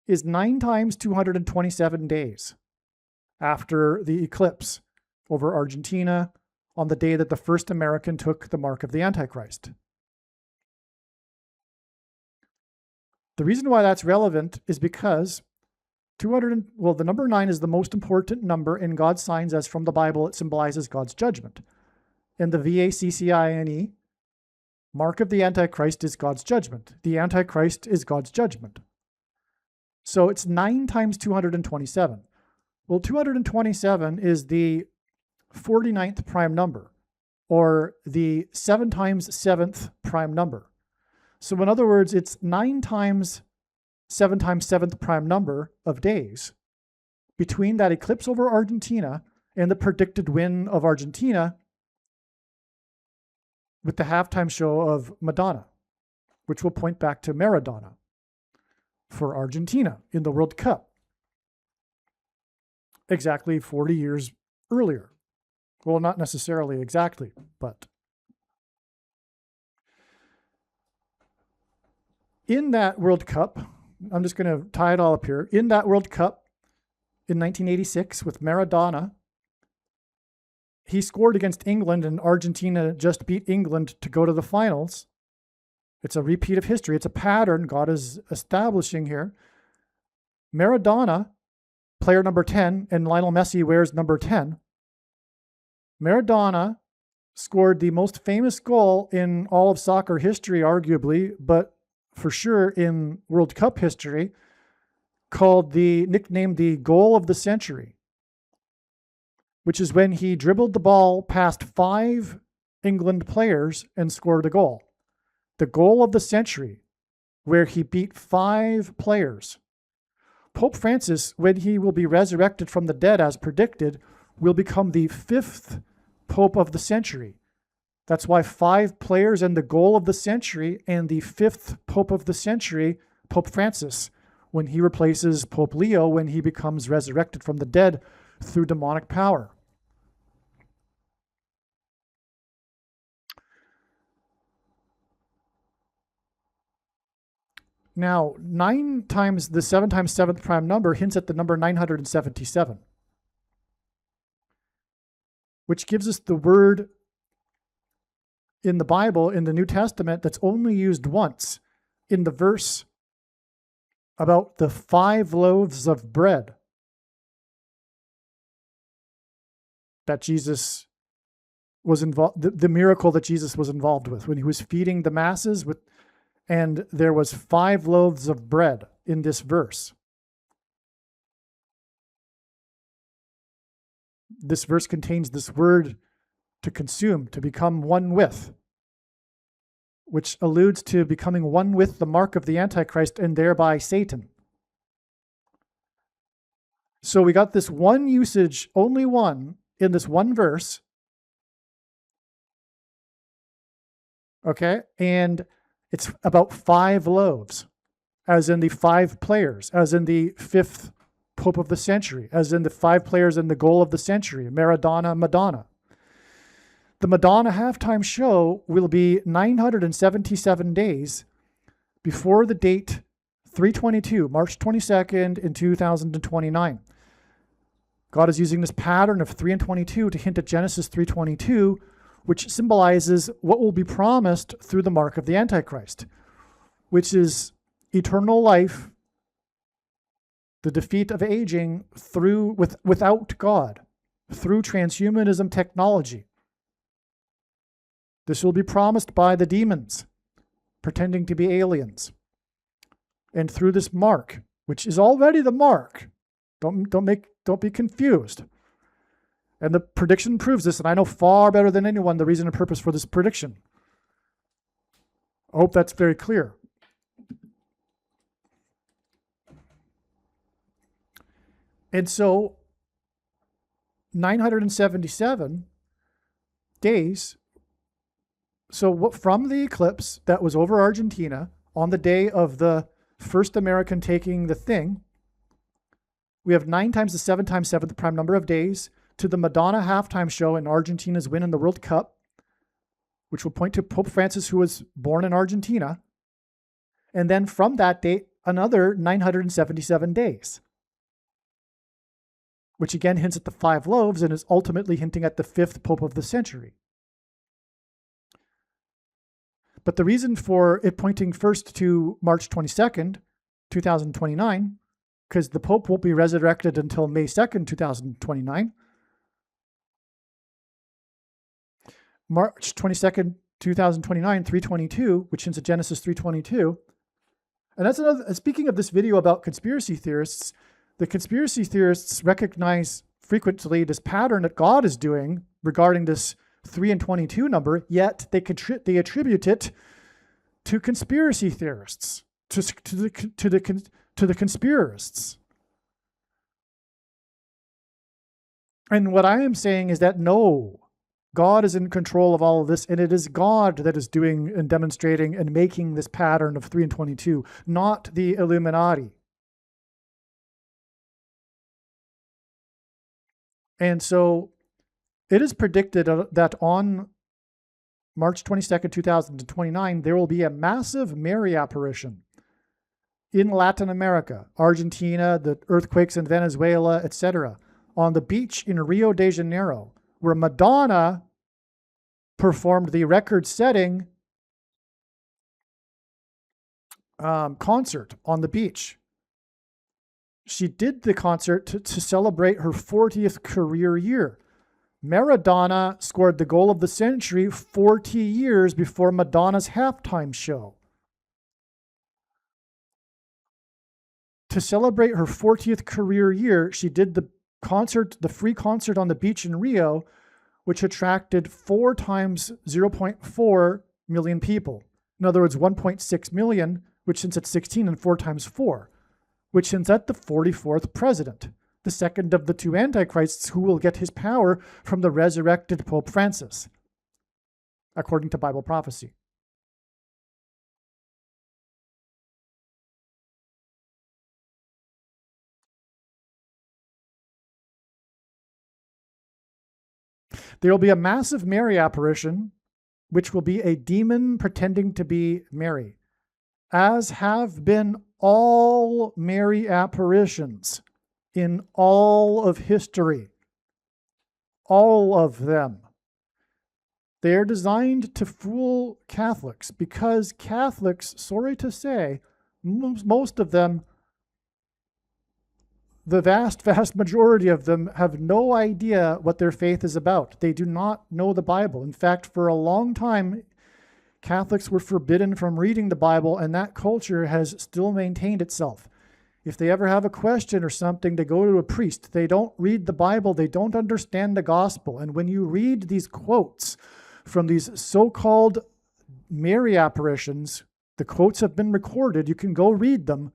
is 9 times 227 days after the eclipse over Argentina on the day that the first American took the mark of the Antichrist. The reason why that's relevant is because the number 9 is the most important number in God's signs, as from the Bible it symbolizes God's judgment. And the VACCINE, mark of the Antichrist, is God's judgment. The Antichrist is God's judgment. So it's 9 times 227. Well, 227 is the 49th prime number, or the 7 times 7th prime number. So in other words, it's 9 times 7 times 7th prime number of days between that eclipse over Argentina and the predicted win of Argentina with the halftime show of Madonna, which will point back to Maradona for Argentina in the World Cup exactly 40 years earlier. Well, not necessarily exactly, but in that World Cup, I'm just going to tie it all up here. In that World Cup in 1986 with Maradona, he scored against England, and Argentina just beat England to go to the finals. It's a repeat of history. It's a pattern God is establishing here. Maradona, player number 10, and Lionel Messi wears number 10. Maradona scored the most famous goal in all of soccer history, arguably, but for sure in World Cup history, nicknamed the goal of the century, which is when he dribbled the ball past 5 England players and scored a goal. The goal of the century, where he beat 5 players. Pope Francis, when he will be resurrected from the dead as predicted, will become the 5th Pope of the century. That's why 5 players and the goal of the century, and the 5th Pope of the century, Pope Francis, when he replaces Pope Leo when he becomes resurrected from the dead through demonic power. Now, 9 times the 7 times 7th prime number hints at the number 977, which gives us the word in the Bible, in the New Testament, that's only used once in the verse about the 5 loaves of bread that Jesus was involved, the miracle that Jesus was involved with when he was feeding the masses with, and there was 5 loaves of bread in this verse. This verse contains this word to consume, to become one with, which alludes to becoming one with the mark of the Antichrist and thereby Satan. So we got this one usage, only one, in this one verse. Okay, and it's about 5 loaves, as in the 5 players, as in the 5th Pope of the century, as in the 5 players in the goal of the century, Maradona, Madonna. The Madonna halftime show will be 977 days before the date 322, March 22nd in 2029. God is using this pattern of 3 and 22 to hint at Genesis 3:22, which symbolizes what will be promised through the mark of the Antichrist, which is eternal life, the defeat of aging without God, through transhumanism technology. This will be promised by the demons, pretending to be aliens. And through this mark, which is already the mark, don't be confused. And the prediction proves this, and I know far better than anyone the reason and purpose for this prediction. I hope that's very clear. And so 977 days. So from the eclipse that was over Argentina on the day of the first American taking the thing, we have 9 times the 7 times 7th prime number of days to the Madonna halftime show and Argentina's win in the World Cup, which will point to Pope Francis, who was born in Argentina. And then from that date, another 977 days, which again hints at the 5 loaves and is ultimately hinting at the 5th Pope of the century. But the reason for it pointing first to March 22nd, 2029, because the Pope won't be resurrected until May 2nd, 2029. March 22nd, 2029, 322, which hints at Genesis 3:22, And that's another, speaking of this video about conspiracy theorists, the conspiracy theorists recognize frequently this pattern that God is doing regarding this 3 and 22 number, yet they attribute it to conspiracy theorists, to the conspiracists. And what I am saying is that no, God is in control of all of this, and it is God that is doing and demonstrating and making this pattern of 3 and 22, not the Illuminati. And so it is predicted that on March 22nd, 2029, there will be a massive Mary apparition in Latin America, Argentina, the earthquakes in Venezuela, etc., on the beach in Rio de Janeiro, where Madonna performed the record-setting concert on the beach. She did the concert to celebrate her 40th career year. Maradona scored the goal of the century 40 years before Madonna's halftime show. To celebrate her 40th career year, she did the concert, the free concert on the beach in Rio, which attracted 4 times 0.4 million people. In other words, 1.6 million, which hints at 16, and 4 times 4, which hints at the 44th president, the second of the 2 antichrists who will get his power from the resurrected Pope Francis, according to Bible prophecy. There will be a massive Mary apparition, which will be a demon pretending to be Mary, as have been all Mary apparitions in all of history. All of them. They are designed to fool Catholics because Catholics, sorry to say, most of them, the vast majority of them, have no idea what their faith is about. They do not know the Bible. In fact, for a long time, Catholics were forbidden from reading the Bible, and that culture has still maintained itself. If they ever have a question or something, they go to a priest. They don't read the Bible. They don't understand the gospel. And when you read these quotes from these so-called Mary apparitions, the quotes have been recorded. You can go read them.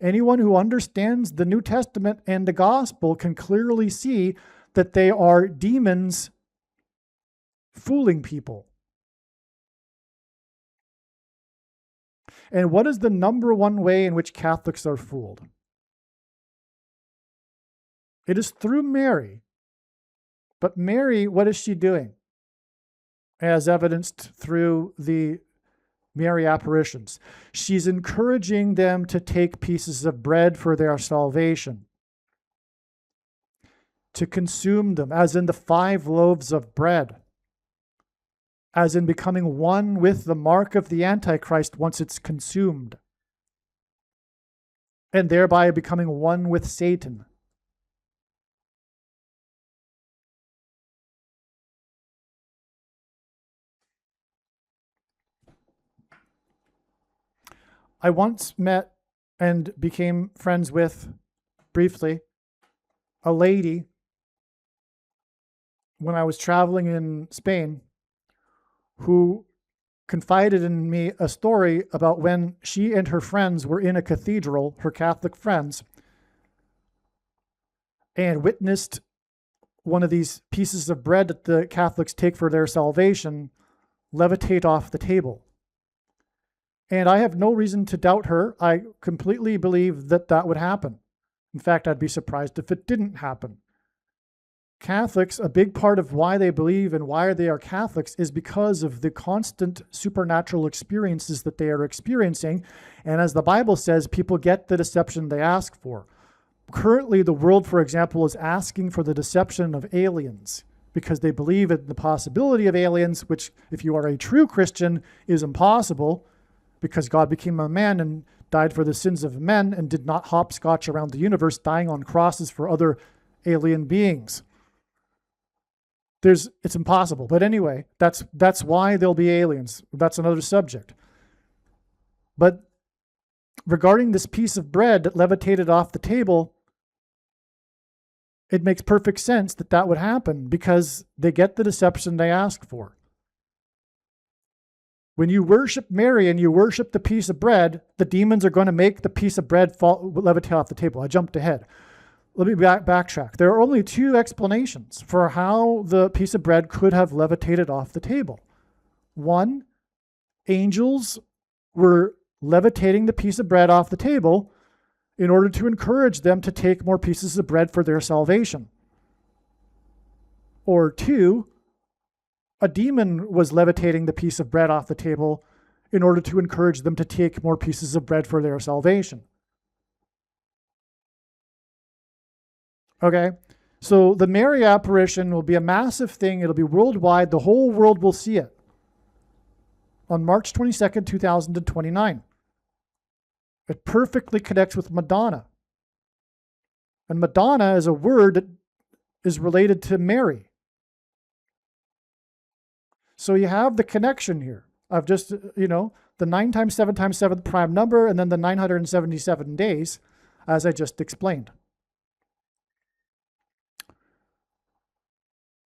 Anyone who understands the New Testament and the gospel can clearly see that they are demons fooling people. And what is the number one way in which Catholics are fooled? It is through Mary. But Mary, what is she doing? As evidenced through the Mary apparitions. She's encouraging them to take pieces of bread for their salvation, to consume them, as in the 5 loaves of bread, as in becoming one with the mark of the Antichrist once it's consumed, and thereby becoming one with Satan. I once met and became friends with, briefly, a lady when I was traveling in Spain who confided in me a story about when she and her friends were in a cathedral, her Catholic friends, and witnessed one of these pieces of bread that the Catholics take for their salvation levitate off the table. And I have no reason to doubt her. I completely believe that that would happen. In fact, I'd be surprised if it didn't happen. Catholics, a big part of why they believe and why they are Catholics is because of the constant supernatural experiences that they are experiencing. And as the Bible says, people get the deception they ask for. Currently, the world, for example, is asking for the deception of aliens because they believe in the possibility of aliens, which, if you are a true Christian, is impossible, because God became a man and died for the sins of men and did not hopscotch around the universe dying on crosses for other alien beings. It's impossible. But anyway, that's why there'll be aliens. That's another subject. But regarding this piece of bread that levitated off the table, it makes perfect sense that that would happen because they get the deception they ask for. When you worship Mary and you worship the piece of bread, the demons are going to make the piece of bread levitate off the table. I jumped ahead. Let me backtrack. There are only two explanations for how the piece of bread could have levitated off the table. One, angels were levitating the piece of bread off the table in order to encourage them to take more pieces of bread for their salvation. Or two, a demon was levitating the piece of bread off the table in order to encourage them to take more pieces of bread for their salvation. Okay, so the Mary apparition will be a massive thing. It'll be worldwide. The whole world will see it on March 22nd, 2029. It perfectly connects with Madonna. And Madonna is a word that is related to Mary. So you have the connection here of just, the 9 times 7 times 7 prime number and then the 977 days, as I just explained.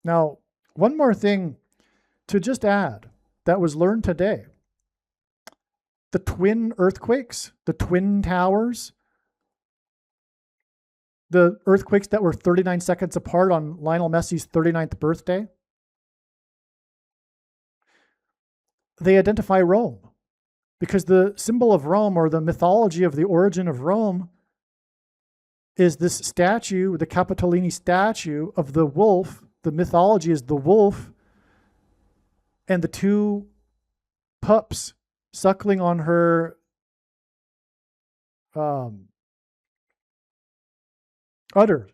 Now, one more thing to just add that was learned today. The twin earthquakes, the twin towers, the earthquakes that were 39 seconds apart on Lionel Messi's 39th birthday, they identify Rome because the symbol of Rome, or the mythology of the origin of Rome, is this statue, the Capitolini statue of the wolf. The mythology is the wolf and the two pups suckling on her udder.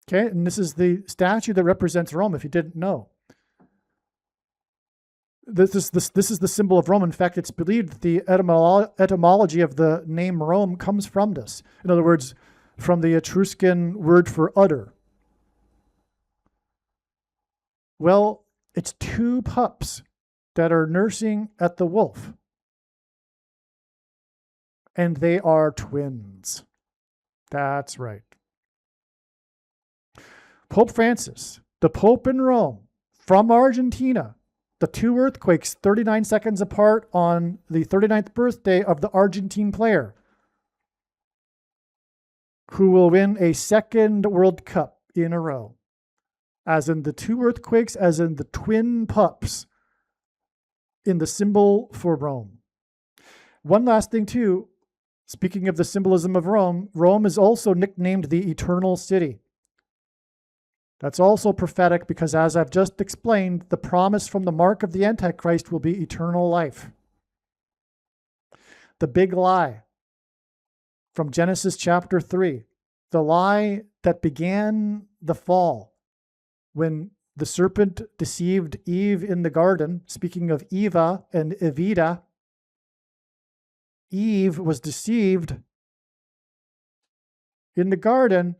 Okay, and this is the statue that represents Rome, if you didn't know. This is the symbol of Rome. In fact, it's believed that the etymology of the name Rome comes from this. In other words, from the Etruscan word for udder. Well, it's two pups that are nursing at the wolf. And they are twins. That's right. Pope Francis, the Pope in Rome, from Argentina, the two earthquakes 39 seconds apart on the 39th birthday of the Argentine player, who will win a second World Cup in a row. As in the two earthquakes, as in the twin pups in the symbol for Rome. One last thing too, speaking of the symbolism of Rome, Rome is also nicknamed the Eternal City. That's also prophetic because, as I've just explained, the promise from the mark of the Antichrist will be eternal life. The big lie from Genesis chapter 3, the lie that began the fall when the serpent deceived Eve in the garden. Speaking of Eva and Evita, Eve was deceived in the garden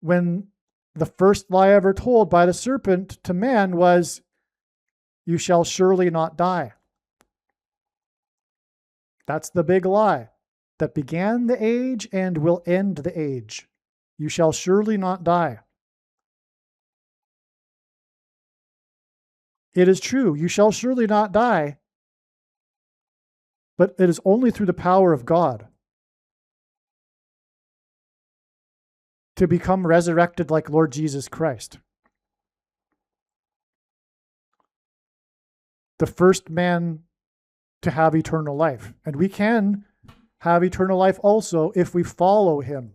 when the first lie ever told by the serpent to man was, "You shall surely not die." That's the big lie that began the age and will end the age. You shall surely not die. It is true, you shall surely not die, but it is only through the power of God to become resurrected like Lord Jesus Christ. The first man to have eternal life. And we can have eternal life also if we follow him.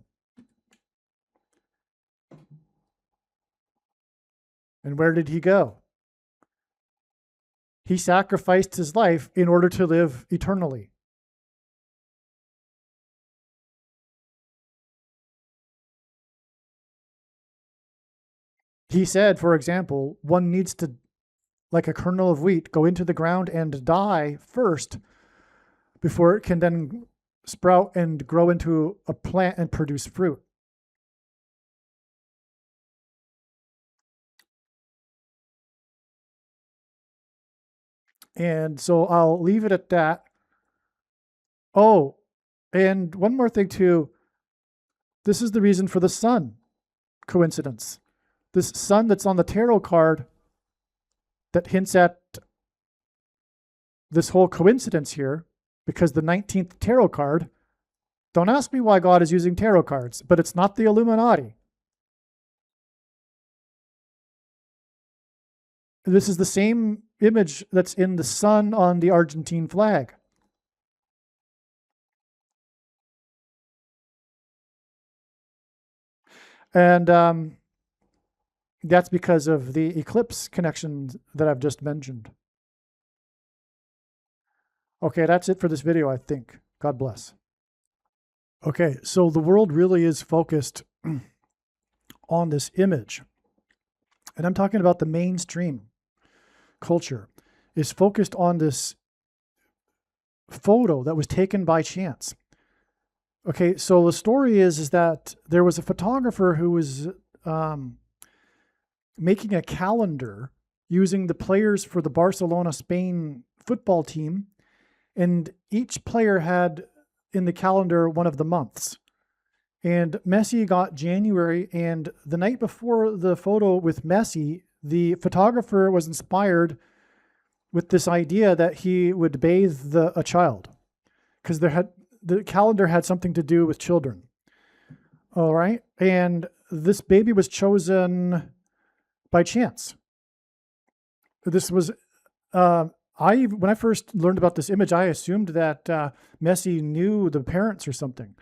And where did he go? He sacrificed his life in order to live eternally. He said, for example, one needs to, like a kernel of wheat, go into the ground and die first before it can then sprout and grow into a plant and produce fruit. And so I'll leave it at that. Oh, and one more thing too. This is the reason for the sun coincidence. This sun that's on the tarot card that hints at this whole coincidence here, because the 19th tarot card, don't ask me why God is using tarot cards, but it's not the Illuminati. This is the same image that's in the sun on the Argentine flag. And that's because of the eclipse connections that I've just mentioned. Okay, that's it for this video, I think. God bless. Okay, so the world really is focused on this image. And I'm talking about the mainstream culture is focused on this photo that was taken by chance. Okay, so the story is that there was a photographer who was making a calendar using the players for the Barcelona Spain football team, and each player had in the calendar one of the months. And Messi got January, and the night before the photo with Messi, the photographer was inspired with this idea that he would bathe a child, because the calendar had something to do with children. All right, and this baby was chosen by chance. This was when I first learned about this image, I assumed that Messi knew the parents or something.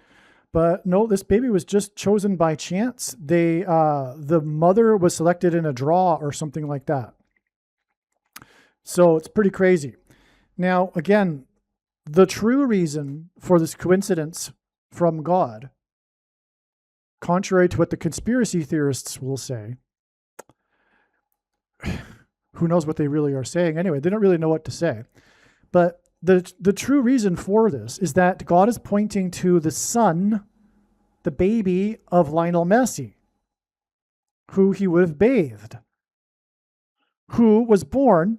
But no, this baby was just chosen by chance. The mother was selected in a draw or something like that. So it's pretty crazy. Now, again, the true reason for this coincidence from God, contrary to what the conspiracy theorists will say, who knows what they really are saying anyway, they don't really know what to say. But the true reason for this is that God is pointing to the son, the baby of Lionel Messi, who he would have bathed, who was born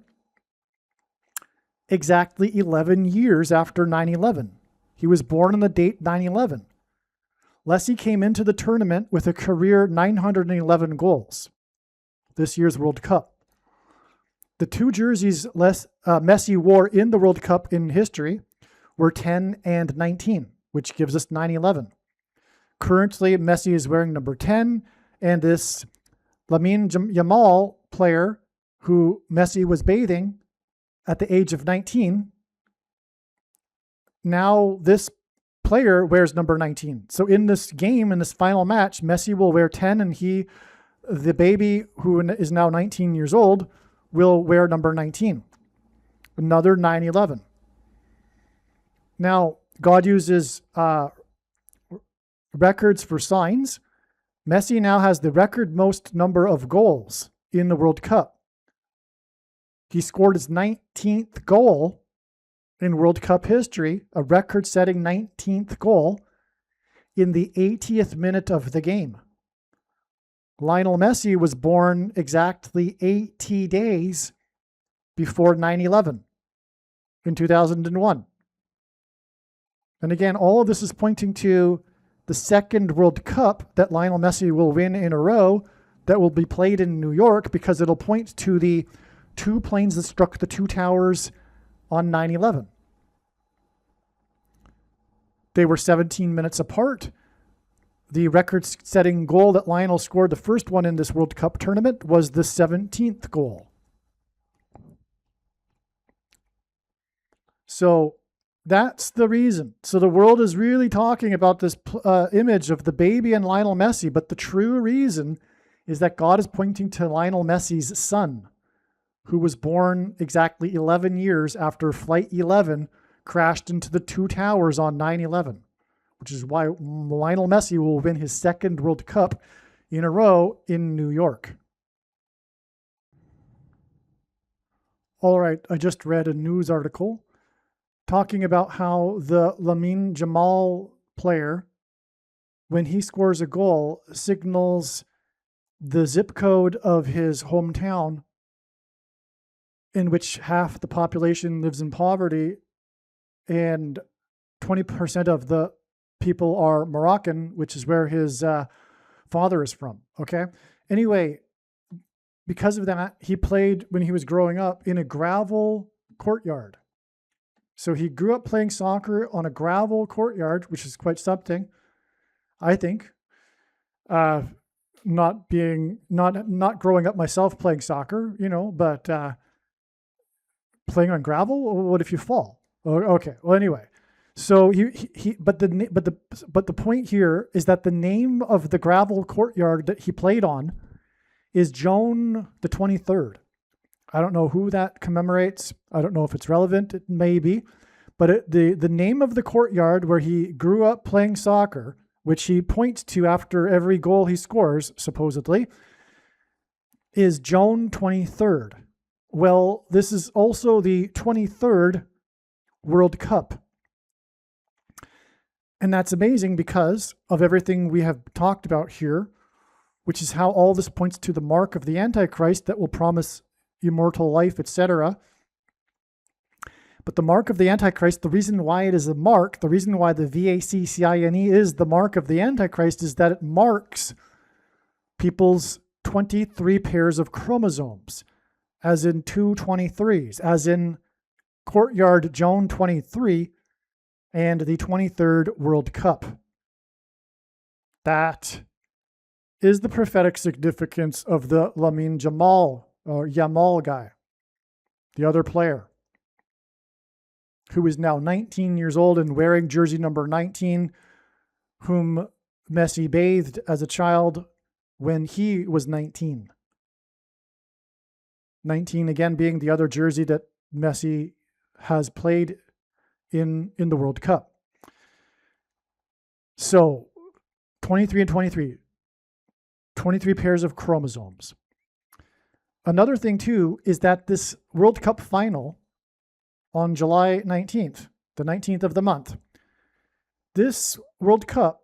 exactly 11 years after 9/11. He was born on the date 9/11. Messi came into the tournament with a career 911 goals this year's World Cup. The two jerseys Messi wore in the World Cup in history were 10 and 19, which gives us 9/11. Currently, Messi is wearing number 10, and this Lamine Yamal player, who Messi was bathing at the age of 19, now this player wears number 19. So in this game, in this final match, Messi will wear 10, and the baby, who is now 19 years old, will wear number 19. Another 9/11. Now, God uses records for signs. Messi now has the record most number of goals in the World Cup. He scored his 19th goal in World Cup history, a record-setting 19th goal in the 80th minute of the game. Lionel Messi was born exactly 80 days before 9/11 in 2001. And again, all of this is pointing to the second World Cup that Lionel Messi will win in a row that will be played in New York, because it'll point to the two planes that struck the two towers on 9/11. They were 17 minutes apart. The record-setting goal that Lionel scored, the first one in this World Cup tournament, was the 17th goal. So that's the reason. So the world is really talking about this image of the baby and Lionel Messi, but the true reason is that God is pointing to Lionel Messi's son, who was born exactly 11 years after Flight 11 crashed into the two towers on 9/11. Which is why Lionel Messi will win his second World Cup in a row in New York. All right, I just read a news article talking about how the Lamine Yamal player, when he scores a goal, signals the zip code of his hometown, in which half the population lives in poverty, and 20% of the people are Moroccan, which is where his father is from. Okay. Anyway, because of that, he played when he was growing up in a gravel courtyard. So he grew up playing soccer on a gravel courtyard, which is quite something, I think. Not growing up myself playing soccer, but playing on gravel. What if you fall? Okay. Well, anyway, so but the point here is that the name of the gravel courtyard that he played on is Joan the 23rd. I don't know who that commemorates. I don't know if it's relevant. It may be. But the name of the courtyard where he grew up playing soccer, which he points to after every goal he scores, supposedly, is Joan 23rd. Well, this is also the 23rd World Cup. And that's amazing because of everything we have talked about here, which is how all this points to the mark of the Antichrist that will promise immortal life, etc. But the mark of the Antichrist, the reason why it is a mark, the reason why the VACCINE is the mark of the Antichrist is that it marks people's 23 pairs of chromosomes, as in 2 23s, as in Courtyard Joan 23 and the 23rd World Cup. That is the prophetic significance of the Lamine Jamal, or Yamal guy, the other player, who is now 19 years old and wearing jersey number 19, whom Messi bathed as a child when he was 19. 19 again being the other jersey that Messi has played in the World Cup. So 23 and 23. 23 pairs of chromosomes. Another thing, too, is that this World Cup final on July 19th, the 19th of the month, this World Cup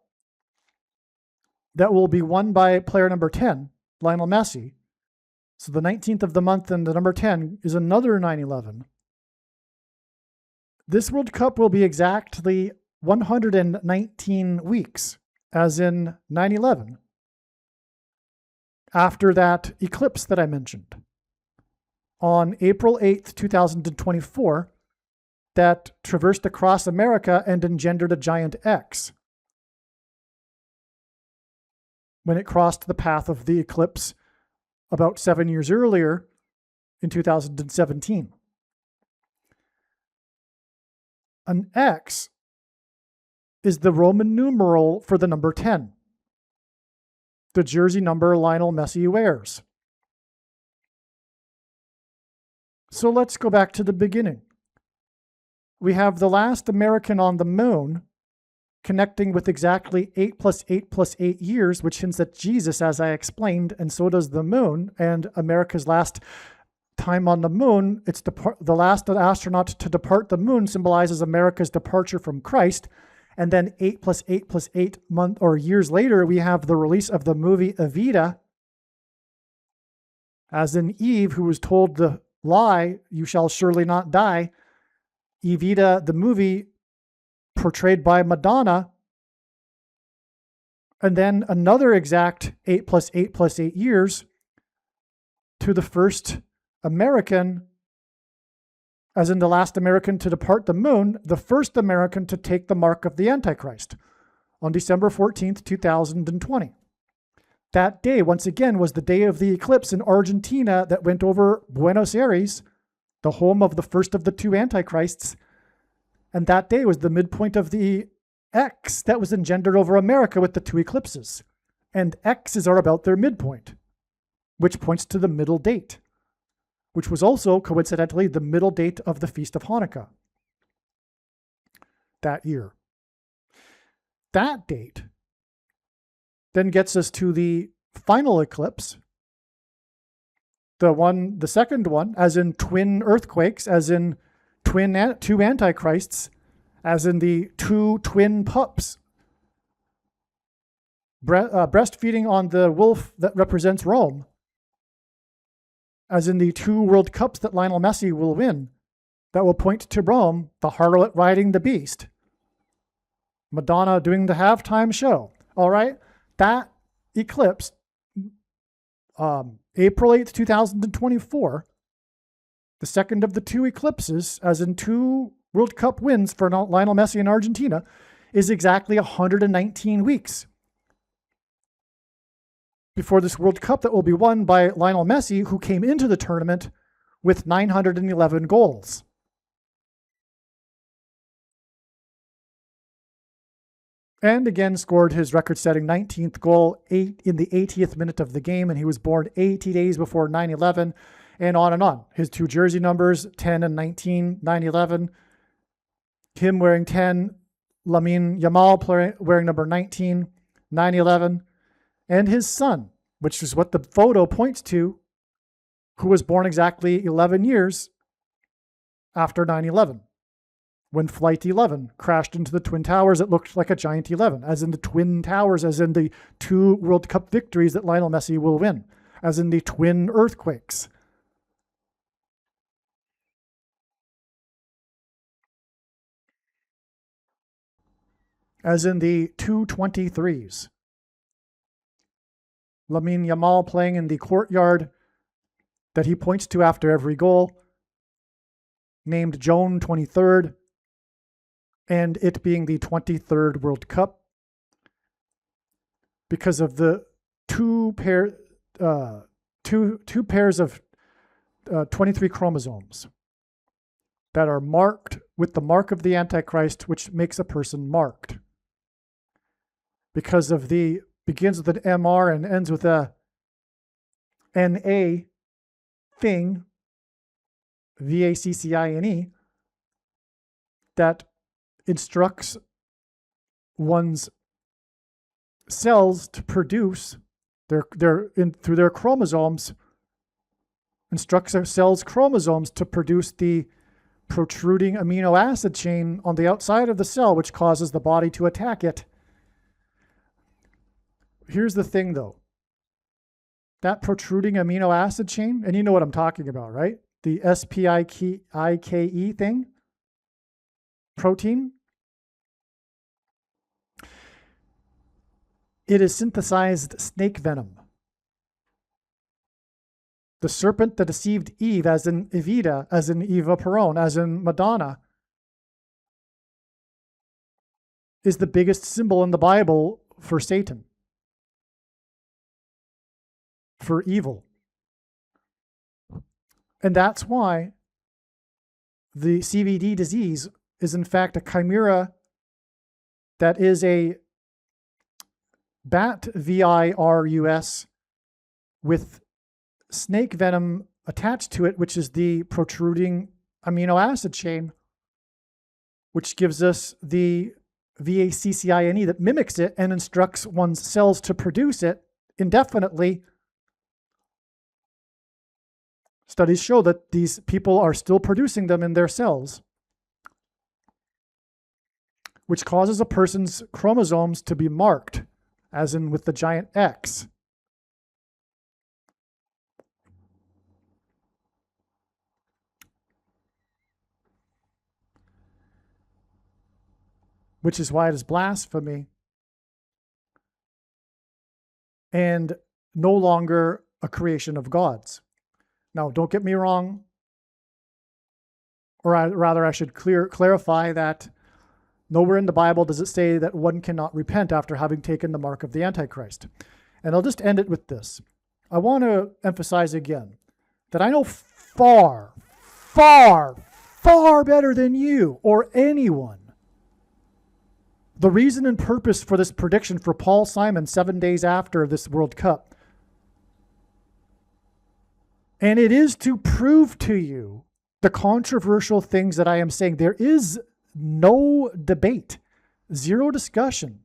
that will be won by player number 10, Lionel Messi. So the 19th of the month and the number 10 is another 9/11. This World Cup will be exactly 119 weeks, as in 9/11. After that eclipse that I mentioned on April 8th, 2024, that traversed across America and engendered a giant X when it crossed the path of the eclipse about 7 years earlier in 2017. An X is the Roman numeral for the number 10. The jersey number Lionel Messi wears. So let's go back to the beginning. We have the last American on the moon connecting with exactly 8 + 8 + 8 years, which hints at Jesus, as I explained, and so does the moon. And America's last time on the moon, it's the last astronaut to depart the moon symbolizes America's departure from Christ. And then 8 + 8 + 8 months or years later, we have the release of the movie Evita, as in Eve, who was told the lie, "You shall surely not die." Evita, the movie, portrayed by Madonna. And then another exact 8 + 8 + 8 years to the first American, as in the last American to depart the moon, the first American to take the mark of the Antichrist on December 14th, 2020. That day, once again, was the day of the eclipse in Argentina that went over Buenos Aires, the home of the first of the two Antichrists. And that day was the midpoint of the X that was engendered over America with the two eclipses. And X's are about their midpoint, which points to the middle date, which was also, coincidentally, the middle date of the Feast of Hanukkah that year. That date then gets us to the final eclipse, the second one, as in twin earthquakes, as in two antichrists, as in the two twin pups, breastfeeding on the wolf that represents Rome, as in the two World Cups that Lionel Messi will win, that will point to Rome, the harlot riding the beast, Madonna doing the halftime show. All right. That eclipse, April 8th, 2024, the second of the two eclipses, as in two World Cup wins for Lionel Messi in Argentina, is exactly 119 weeks before this World Cup that will be won by Lionel Messi, who came into the tournament with 911 goals. And again scored his record-setting 19th goal in the 80th minute of the game, and he was born 80 days before 9/11, and on and on. His two jersey numbers, 10 and 19, 9/11. Him wearing 10, Lamine Yamal wearing number 19, 9/11. And his son, which is what the photo points to, who was born exactly 11 years after 9/11. When Flight 11 crashed into the Twin Towers, it looked like a giant 11, as in the Twin Towers, as in the two World Cup victories that Lionel Messi will win, as in the twin earthquakes. As in the 223s. Lamine Yamal playing in the courtyard that he points to after every goal, named Joan 23rd, and it being the 23rd World Cup because of the two pairs of 23 chromosomes that are marked with the mark of the Antichrist, which makes a person marked. Because of the begins with an MR and ends with a NA thing, VACCINE, that instructs one's cells to produce through their chromosomes, instructs their cells' chromosomes to produce the protruding amino acid chain on the outside of the cell, which causes the body to attack it. Here's the thing, though. That protruding amino acid chain, and you know what I'm talking about, right? The SPIKE thing, protein. It is synthesized snake venom. The serpent that deceived Eve, as in Evita, as in Eva Peron, as in Madonna, is the biggest symbol in the Bible for Satan, for evil. And that's why the CVD disease is in fact a chimera that is a bat virus with snake venom attached to it, which is the protruding amino acid chain, which gives us the VACCINE that mimics it and instructs one's cells to produce it indefinitely. Studies show that these people are still producing them in their cells, which causes a person's chromosomes to be marked, as in with the giant X. Which is why it is blasphemy and no longer a creation of God's. Now, don't get me wrong, or rather I should clarify that nowhere in the Bible does it say that one cannot repent after having taken the mark of the Antichrist. And I'll just end it with this. I want to emphasize again that I know far, far, far better than you or anyone the reason and purpose for this prediction for Paul Simon 7 days after this World Cup. And it is to prove to you the controversial things that I am saying. There is no debate, zero discussion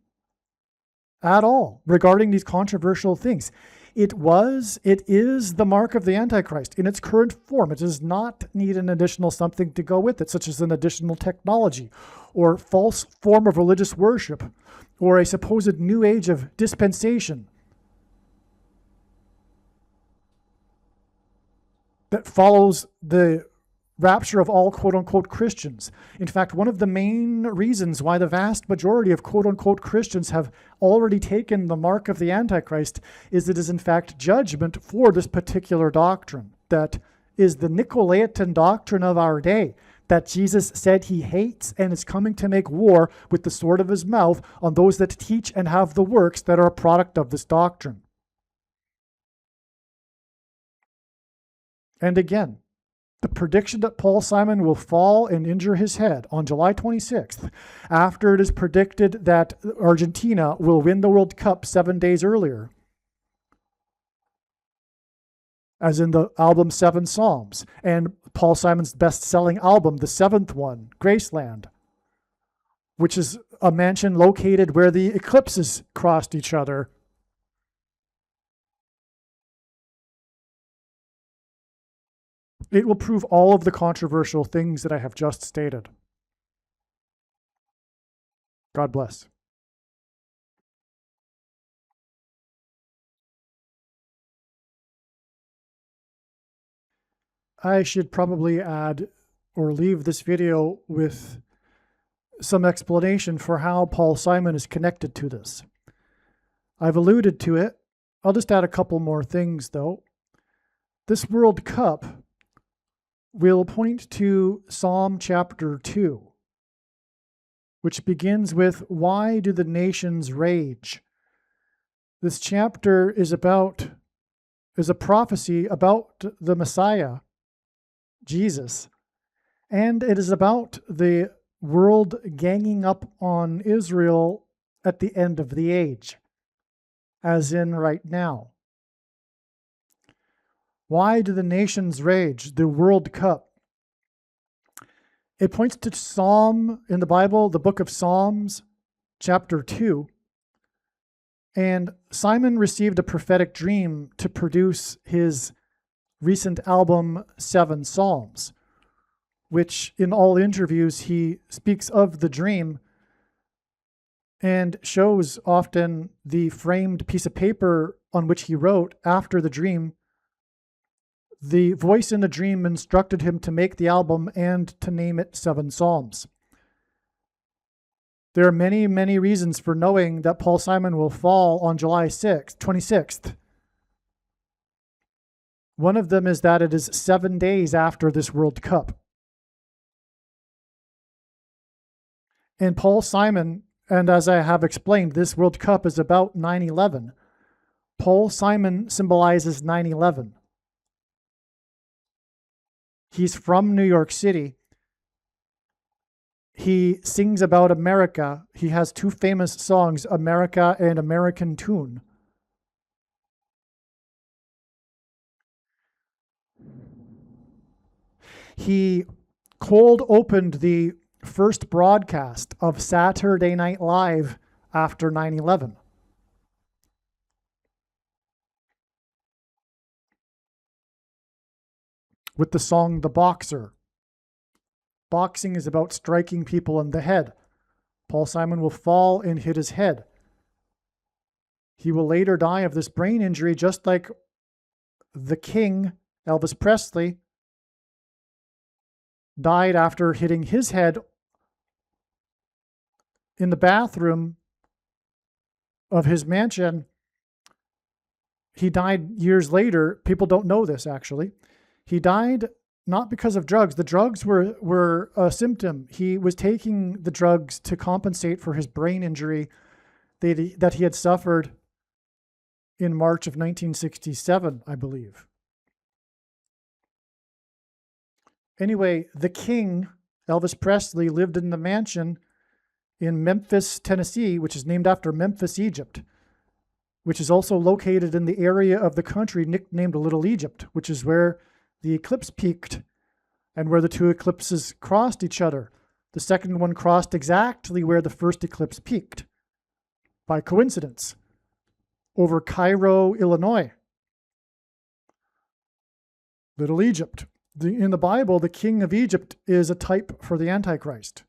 at all regarding these controversial things. It is the mark of the Antichrist in its current form. It does not need an additional something to go with it, such as an additional technology or false form of religious worship or a supposed new age of dispensation that follows the rapture of all quote-unquote Christians. In fact, one of the main reasons why the vast majority of quote-unquote Christians have already taken the mark of the Antichrist is it is in fact judgment for this particular doctrine that is the Nicolaitan doctrine of our day, that Jesus said he hates and is coming to make war with the sword of his mouth on those that teach and have the works that are a product of this doctrine. And again, the prediction that Paul Simon will fall and injure his head on July 26th, after it is predicted that Argentina will win the World Cup 7 days earlier, as in the album Seven Psalms, and Paul Simon's best-selling album, the seventh one, Graceland, which is a mansion located where the eclipses crossed each other. It will prove all of the controversial things that I have just stated. God bless. I should probably add or leave this video with some explanation for how Paul Simon is connected to this. I've alluded to it. I'll just add a couple more things, though. This World Cup will point to Psalm chapter 2, which begins with, "Why do the nations rage?" This chapter is a prophecy about the Messiah, Jesus, and it is about the world ganging up on Israel at the end of the age, as in right now. Why do the nations rage? The World Cup. It points to Psalm in the Bible, the book of Psalms, chapter 2. And Simon received a prophetic dream to produce his recent album, Seven Psalms, which in all interviews he speaks of the dream and shows often the framed piece of paper on which he wrote after the dream. The voice in the dream instructed him to make the album and to name it Seven Psalms. There are many, many reasons for knowing that Paul Simon will fall on July 26th. One of them is that it is 7 days after this World Cup. And Paul Simon, and as I have explained, this World Cup is about 9/11. Paul Simon symbolizes 9/11. He's from New York City. He sings about America. He has two famous songs, America and American Tune. He cold opened the first broadcast of Saturday Night Live after 9/11. With the song The Boxer. Boxing is about striking people in the head. Paul Simon will fall and hit his head. He will later die of this brain injury, just like the King, Elvis Presley, died after hitting his head in the bathroom of his mansion. He died years later. People don't know this, actually. He died not because of drugs. The drugs were a symptom. He was taking the drugs to compensate for his brain injury that he had suffered in March of 1967, I believe. Anyway, the King, Elvis Presley, lived in the mansion in Memphis, Tennessee, which is named after Memphis, Egypt, which is also located in the area of the country nicknamed Little Egypt, which is where the eclipse peaked and where the two eclipses crossed each other. The second one crossed exactly where the first eclipse peaked, by coincidence, over Cairo, Illinois. Little Egypt. In the Bible, the king of Egypt is a type for the Antichrist.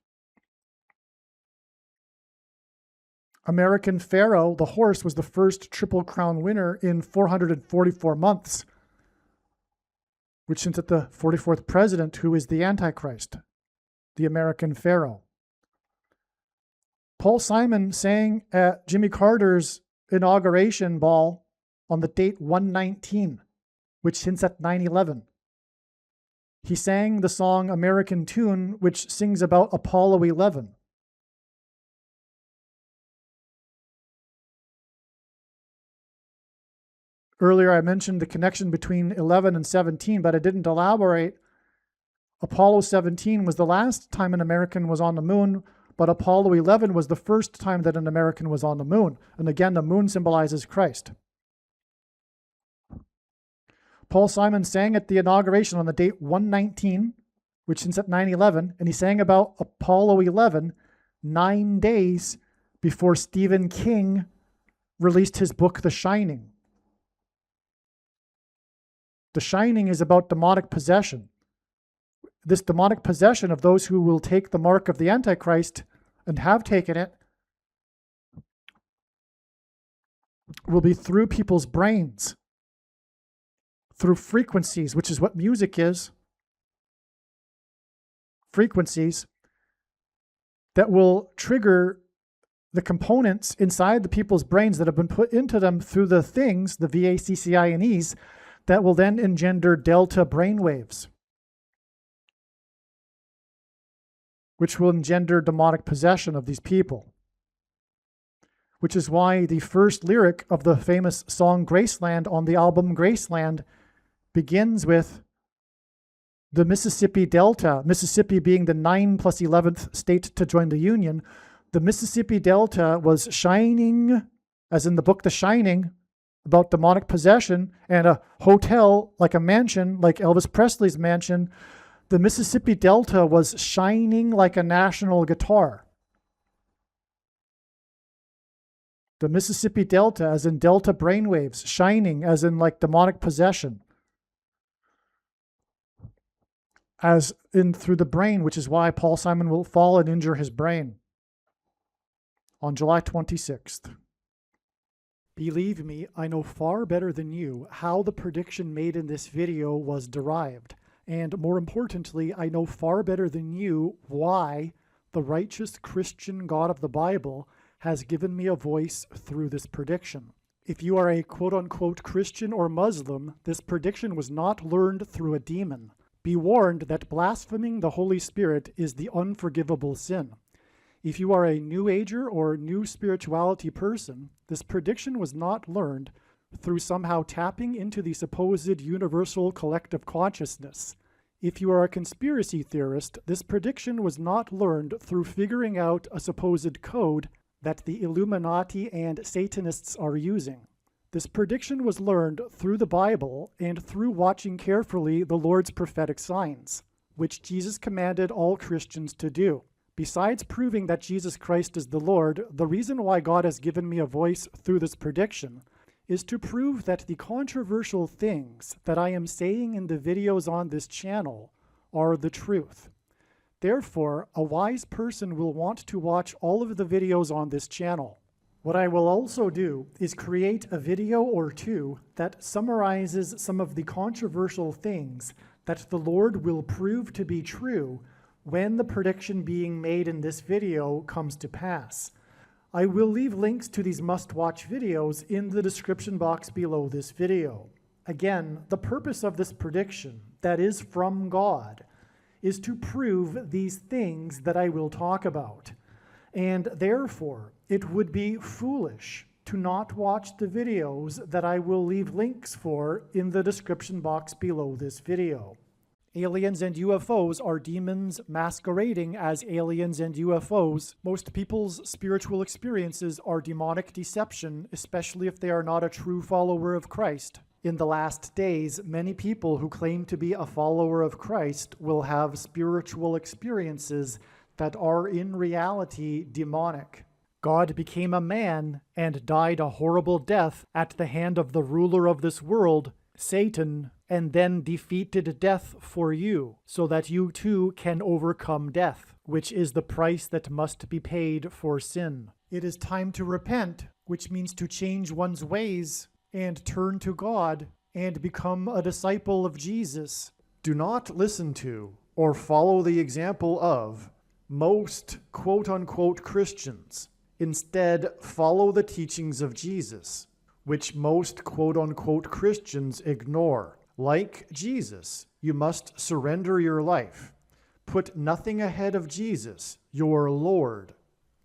American Pharaoh, the horse, was the first Triple Crown winner in 444 months, which hints at the 44th president, who is the Antichrist, the American Pharaoh. Paul Simon sang at Jimmy Carter's inauguration ball on the date 119, which hints at 9/11. He sang the song American Tune, which sings about Apollo 11. Earlier, I mentioned the connection between 11 and 17, but I didn't elaborate. Apollo 17 was the last time an American was on the moon, but Apollo 11 was the first time that an American was on the moon. And again, the moon symbolizes Christ. Paul Simon sang at the inauguration on the date 119, which is at 9/11, and he sang about Apollo 11 9 days before Stephen King released his book, The Shining. The Shining is about demonic possession. This demonic possession of those who will take the mark of the Antichrist and have taken it will be through people's brains, through frequencies, which is what music is. Frequencies that will trigger the components inside the people's brains that have been put into them through the things, the VACCINEs, that will then engender delta brainwaves, which will engender demonic possession of these people. Which is why the first lyric of the famous song Graceland on the album Graceland begins with the Mississippi Delta, Mississippi being the 9 plus 11th state to join the Union. The Mississippi Delta was shining, as in the book The Shining, about demonic possession, and a hotel, like a mansion, like Elvis Presley's mansion. The Mississippi Delta was shining like a national guitar. The Mississippi Delta, as in delta brainwaves, shining, as in like demonic possession, as in through the brain, which is why Paul Simon will fall and injure his brain on July 26th. Believe me, I know far better than you how the prediction made in this video was derived. And more importantly, I know far better than you why the righteous Christian God of the Bible has given me a voice through this prediction. If you are a quote-unquote Christian or Muslim, this prediction was not learned through a demon. Be warned that blaspheming the Holy Spirit is the unforgivable sin. If you are a New Ager or New Spirituality person, this prediction was not learned through somehow tapping into the supposed universal collective consciousness. If you are a conspiracy theorist, this prediction was not learned through figuring out a supposed code that the Illuminati and Satanists are using. This prediction was learned through the Bible and through watching carefully the Lord's prophetic signs, which Jesus commanded all Christians to do. Besides proving that Jesus Christ is the Lord, the reason why God has given me a voice through this prediction is to prove that the controversial things that I am saying in the videos on this channel are the truth. Therefore, a wise person will want to watch all of the videos on this channel. What I will also do is create a video or two that summarizes some of the controversial things that the Lord will prove to be true when the prediction being made in this video comes to pass. I will leave links to these must-watch videos in the description box below this video. Again, the purpose of this prediction, that is from God, is to prove these things that I will talk about. And therefore, it would be foolish to not watch the videos that I will leave links for in the description box below this video. Aliens and UFOs are demons masquerading as aliens and UFOs. Most people's spiritual experiences are demonic deception, especially if they are not a true follower of Christ. In the last days, many people who claim to be a follower of Christ will have spiritual experiences that are in reality demonic. God became a man and died a horrible death at the hand of the ruler of this world, Satan, and then defeated death for you, so that you too can overcome death, which is the price that must be paid for sin. It is time to repent, which means to change one's ways and turn to God and become a disciple of Jesus. Do not listen to or follow the example of most quote-unquote Christians. Instead, follow the teachings of Jesus, which most quote-unquote Christians ignore. Like Jesus, you must surrender your life. Put nothing ahead of Jesus, your Lord.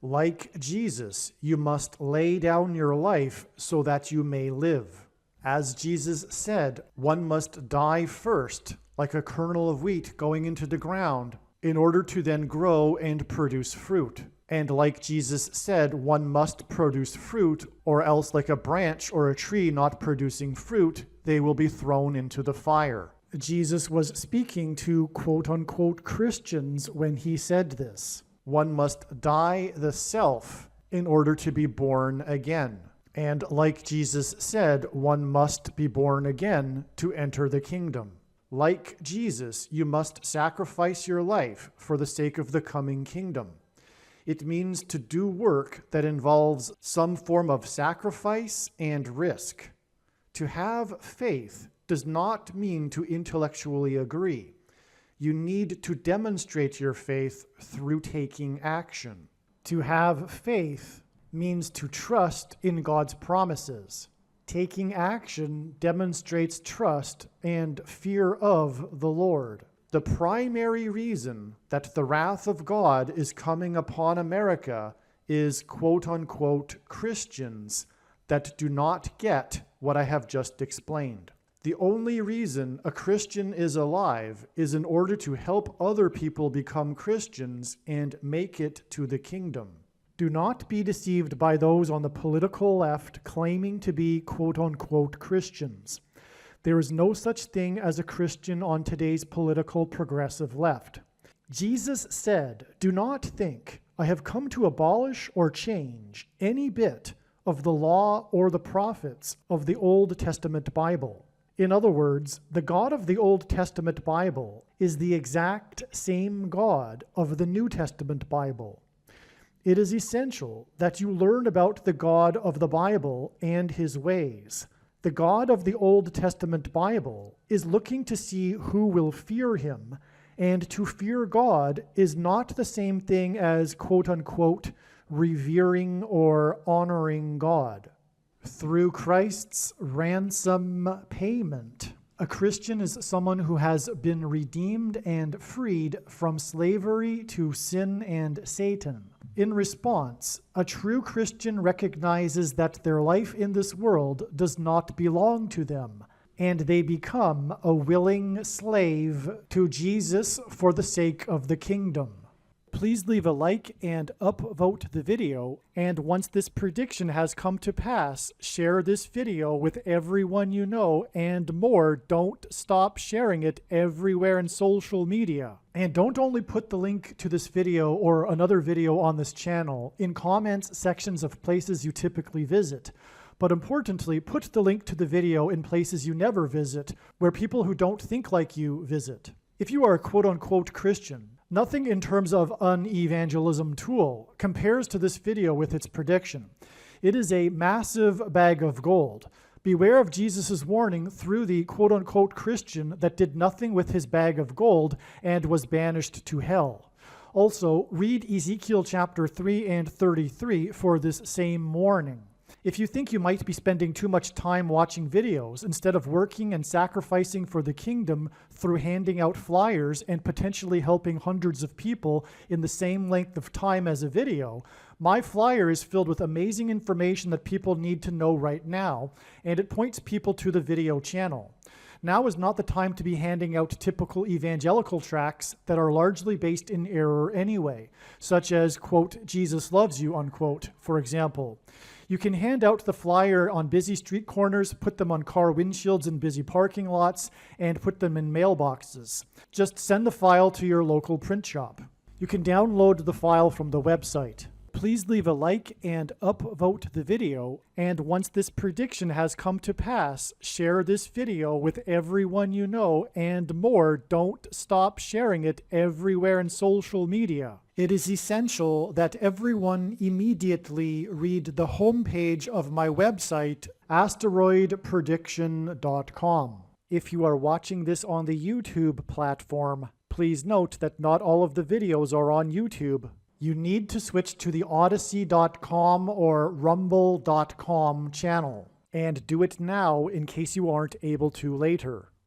Like Jesus, you must lay down your life so that you may live. As Jesus said, one must die first, like a kernel of wheat going into the ground, in order to then grow and produce fruit. And like Jesus said, one must produce fruit, or else like a branch or a tree not producing fruit, they will be thrown into the fire. Jesus was speaking to quote-unquote Christians when he said this. One must die the self in order to be born again. And like Jesus said, one must be born again to enter the kingdom. Like Jesus, you must sacrifice your life for the sake of the coming kingdom. It means to do work that involves some form of sacrifice and risk. To have faith does not mean to intellectually agree. You need to demonstrate your faith through taking action. To have faith means to trust in God's promises. Taking action demonstrates trust and fear of the Lord. The primary reason that the wrath of God is coming upon America is quote-unquote Christians that do not get what I have just explained. The only reason a Christian is alive is in order to help other people become Christians and make it to the kingdom. Do not be deceived by those on the political left claiming to be quote-unquote Christians. There is no such thing as a Christian on today's political progressive left. Jesus said, "Do not think I have come to abolish or change any bit of the law or the prophets of the Old Testament Bible." In other words, the God of the Old Testament Bible is the exact same God of the New Testament Bible. It is essential that you learn about the God of the Bible and his ways. The God of the Old Testament Bible is looking to see who will fear him, and to fear God is not the same thing as quote-unquote revering or honoring God. Through Christ's ransom payment, a Christian is someone who has been redeemed and freed from slavery to sin and Satan. In response, a true Christian recognizes that their life in this world does not belong to them, and they become a willing slave to Jesus for the sake of the kingdom. Please leave a like and upvote the video, and once this prediction has come to pass, share this video with everyone you know, and more, don't stop sharing it everywhere in social media. And don't only put the link to this video or another video on this channel in comments sections of places you typically visit, but importantly, put the link to the video in places you never visit, where people who don't think like you visit. If you are a quote-unquote Christian, nothing in terms of an evangelism tool compares to this video with its prediction. It is a massive bag of gold. Beware of Jesus' warning through the quote-unquote Christian that did nothing with his bag of gold and was banished to hell. Also, read Ezekiel chapter 3 and 33 for this same warning. If you think you might be spending too much time watching videos instead of working and sacrificing for the kingdom through handing out flyers and potentially helping hundreds of people in the same length of time as a video, my flyer is filled with amazing information that people need to know right now, and it points people to the video channel. Now is not the time to be handing out typical evangelical tracts that are largely based in error anyway, such as, quote, Jesus loves you, unquote, for example. You can hand out the flyer on busy street corners, put them on car windshields in busy parking lots, and put them in mailboxes. Just send the file to your local print shop. You can download the file from the website. Please leave a like and upvote the video, and once this prediction has come to pass, share this video with everyone you know, and more, don't stop sharing it everywhere in social media. It is essential that everyone immediately read the homepage of my website, asteroidprediction.com. If you are watching this on the YouTube platform, please note that not all of the videos are on YouTube. You need to switch to the Odyssey.com or Rumble.com channel, and do it now in case you aren't able to later.